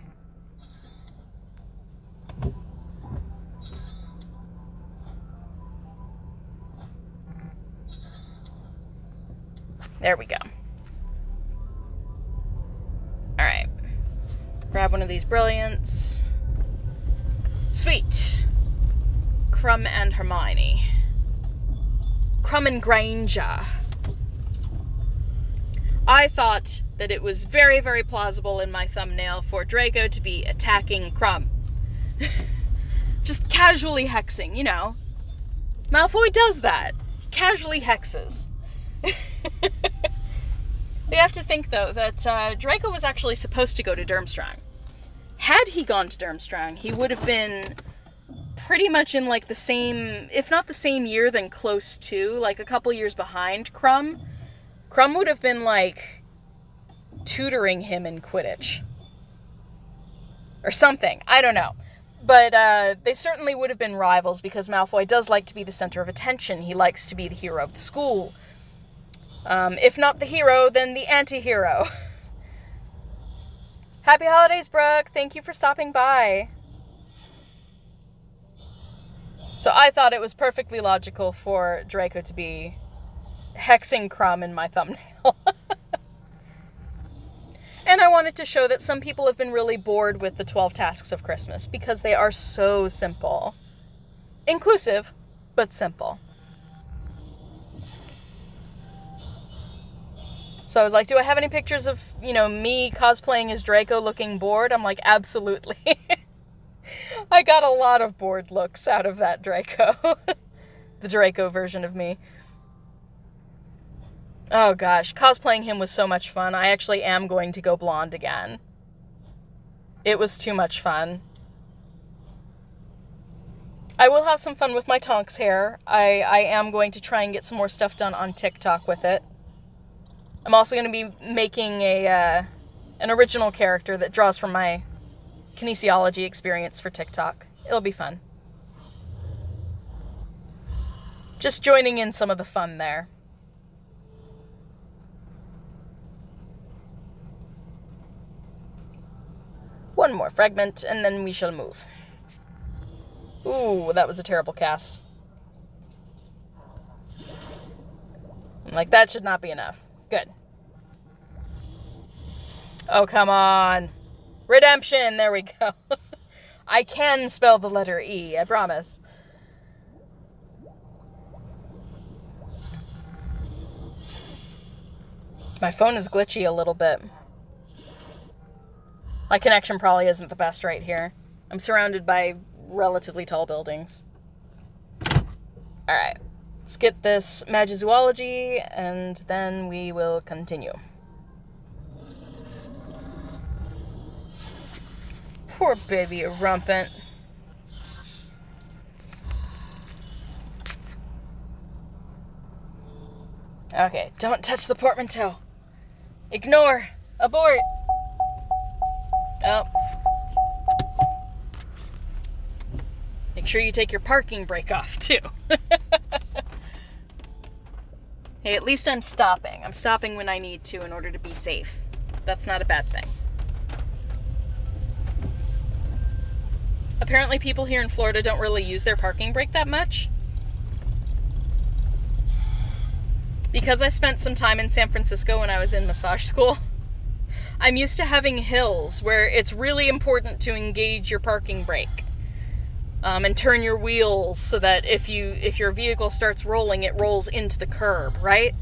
There we go. Alright. Grab one of these brilliants. Sweet. Krum and Hermione. Krum and Granger. I thought that it was very, very plausible in my thumbnail for Draco to be attacking Krum. Just casually hexing, you know. Malfoy does that. He casually hexes. We have to think, though, that Draco was actually supposed to go to Durmstrang. Had he gone to Durmstrang, he would have been pretty much in, like, the same, if not the same year, then close to, like, a couple years behind Krum. Krum would have been, like, tutoring him in Quidditch. Or something. I don't know. But they certainly would have been rivals because Malfoy does like to be the center of attention. He likes to be the hero of the school. If not the hero, then the anti-hero. Happy holidays, Brooke. Thank you for stopping by. So I thought it was perfectly logical for Draco to be hexing Krum in my thumbnail. And I wanted to show that some people have been really bored with the 12 tasks of Christmas because they are so simple. Inclusive, but simple. So I was like, do I have any pictures of, me cosplaying as Draco looking bored? I'm like, absolutely. I got a lot of bored looks out of that Draco. The Draco version of me. Oh gosh, cosplaying him was so much fun. I actually am going to go blonde again. It was too much fun. I will have some fun with my Tonks hair. I am going to try and get some more stuff done on TikTok with it. I'm also going to be making an original character that draws from my kinesiology experience for TikTok. It'll be fun. Just joining in some of the fun there. One more fragment, and then we shall move. Ooh, that was a terrible cast. I'm like, that should not be enough. Good. Oh, come on. Redemption, there we go. I can spell the letter E, I promise. My phone is glitchy a little bit. My connection probably isn't the best right here. I'm surrounded by relatively tall buildings. Alright, let's get this Magizoology, and then we will continue. Poor baby Rumpant. Okay, don't touch the portmanteau. Ignore. Abort. Oh. Make sure you take your parking brake off, too. Hey, at least I'm stopping. I'm stopping when I need to in order to be safe. That's not a bad thing. Apparently people here in Florida don't really use their parking brake that much. Because I spent some time in San Francisco when I was in massage school, I'm used to having hills where it's really important to engage your parking brake. And turn your wheels so that if your vehicle starts rolling, it rolls into the curb, right?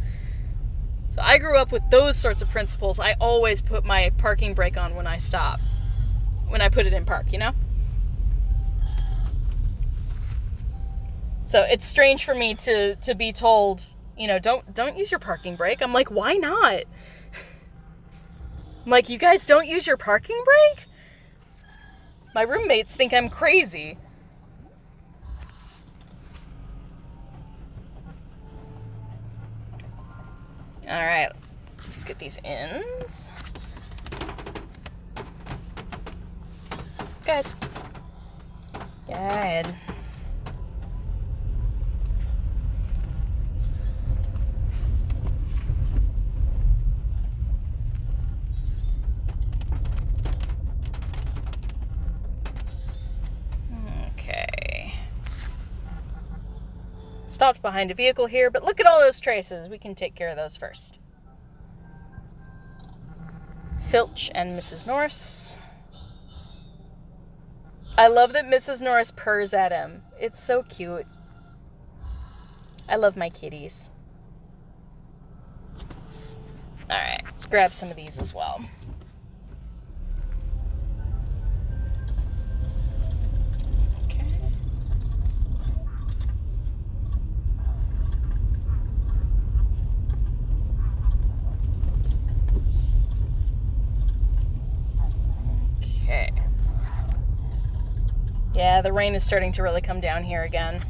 So I grew up with those sorts of principles. I always put my parking brake on when I stop. When I put it in park, So it's strange for me to be told, don't use your parking brake. I'm like, why not? I'm like, you guys don't use your parking brake? My roommates think I'm crazy. Alright, let's get these ends. Good. Good. Okay. Stopped behind a vehicle here, but look at all those traces. We can take care of those first. Filch and Mrs. Norris. I love that Mrs. Norris purrs at him. It's so cute. I love my kitties. Alright, let's grab some of these as well. Okay. Yeah, the rain is starting to really come down here again.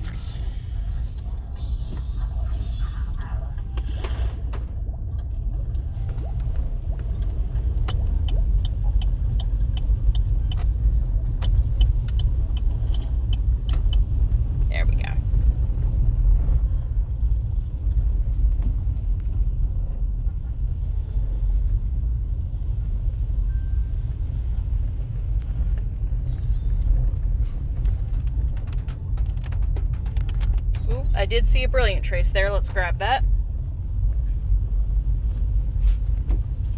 Ooh, I did see a brilliant trace there. Let's grab that.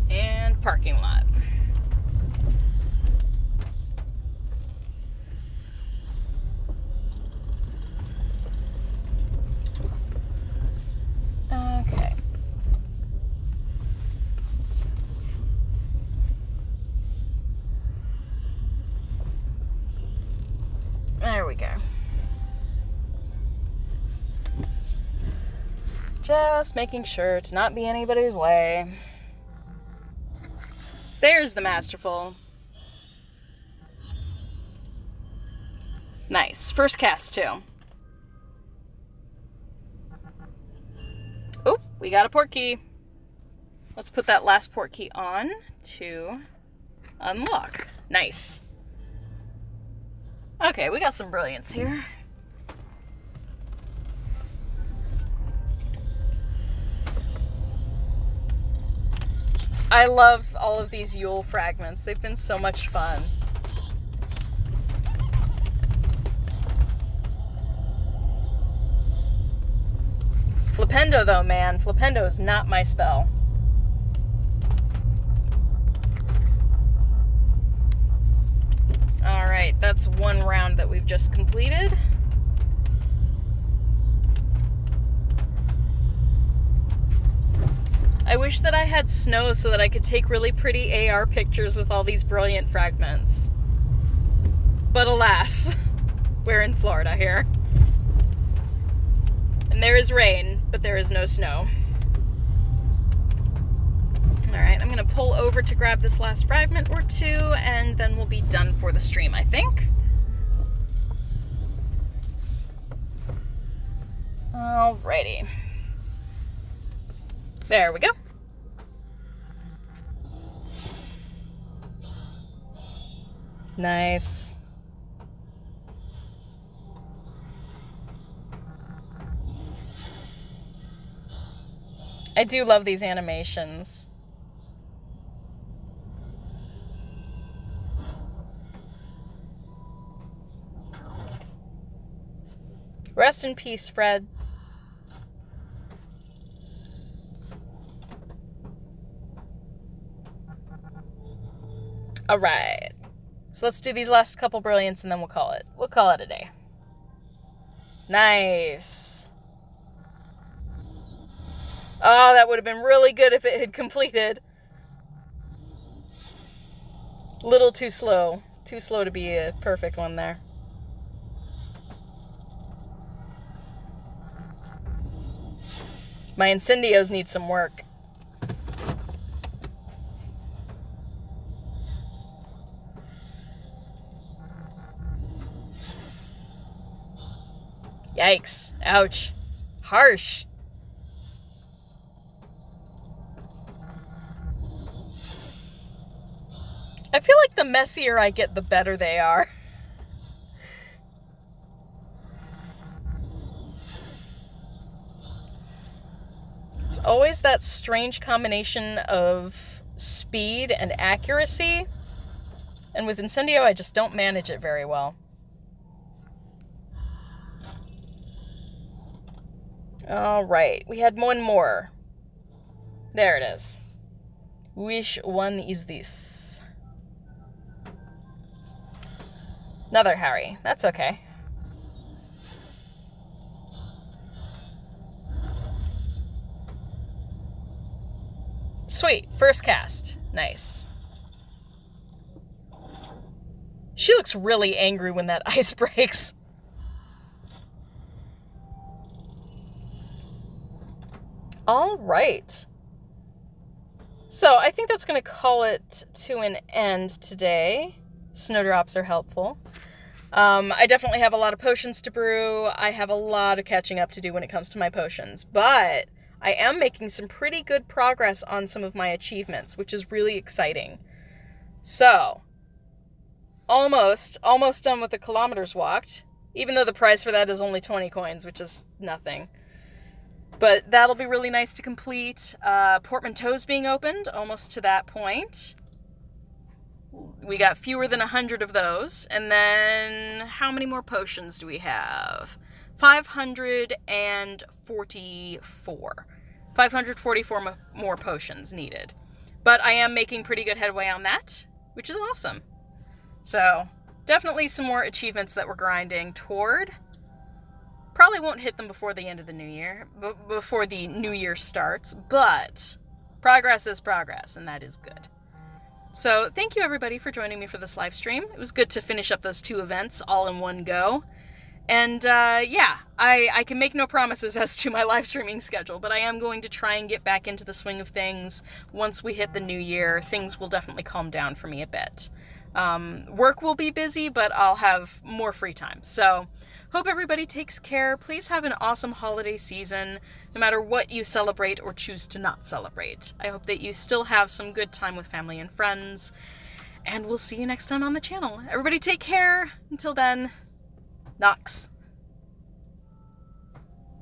And parking lot. Okay. There we go. Just making sure to not be anybody's way. There's the masterful. Nice. First cast, too. Oh, we got a port key. Let's put that last port key on to unlock. Nice. Okay, we got some brilliance here. I love all of these Yule fragments. They've been so much fun. Flipendo, though, man. Flipendo is not my spell. Alright, that's one round that we've just completed. I wish that I had snow so that I could take really pretty AR pictures with all these brilliant fragments. But alas, we're in Florida here. And there is rain, but there is no snow. Alright, I'm going to pull over to grab this last fragment or two, and then we'll be done for the stream, I think. Alrighty. There we go. Nice. I do love these animations. Rest in peace, Fred. All right. So let's do these last couple brilliants and then we'll call it. We'll call it a day. Nice. Oh, that would have been really good if it had completed. Little too slow. Too slow to be a perfect one there. My incendios need some work. Yikes. Ouch. Harsh. I feel like the messier I get, the better they are. It's always that strange combination of speed and accuracy. And with Incendio, I just don't manage it very well. All right, we had one more. There it is. Which one is this? Another Harry. That's okay. Sweet. First cast. Nice. She looks really angry when that ice breaks. All right. So I think that's going to call it to an end today. Snowdrops are helpful. I definitely have a lot of potions to brew. I have a lot of catching up to do when it comes to my potions. But I am making some pretty good progress on some of my achievements, which is really exciting. So, almost done with the kilometers walked, even though the price for that is only 20 coins, which is nothing. But that'll be really nice to complete. Portmanteaus being opened, almost to that point. We got fewer than 100 of those. And then, how many more potions do we have? 544. 544 more potions needed. But I am making pretty good headway on that, which is awesome. So, definitely some more achievements that we're grinding toward. Probably won't hit them before the end of the new year, before the new year starts, but progress is progress, and that is good. So, thank you everybody for joining me for this live stream. It was good to finish up those 2 events all in one go. And, yeah, I can make no promises as to my live streaming schedule, but I am going to try and get back into the swing of things. Once we hit the new year, things will definitely calm down for me a bit. Work will be busy, but I'll have more free time. So, hope everybody takes care. Please have an awesome holiday season, no matter what you celebrate or choose to not celebrate. I hope that you still have some good time with family and friends, and we'll see you next time on the channel. Everybody take care. Until then, Nox.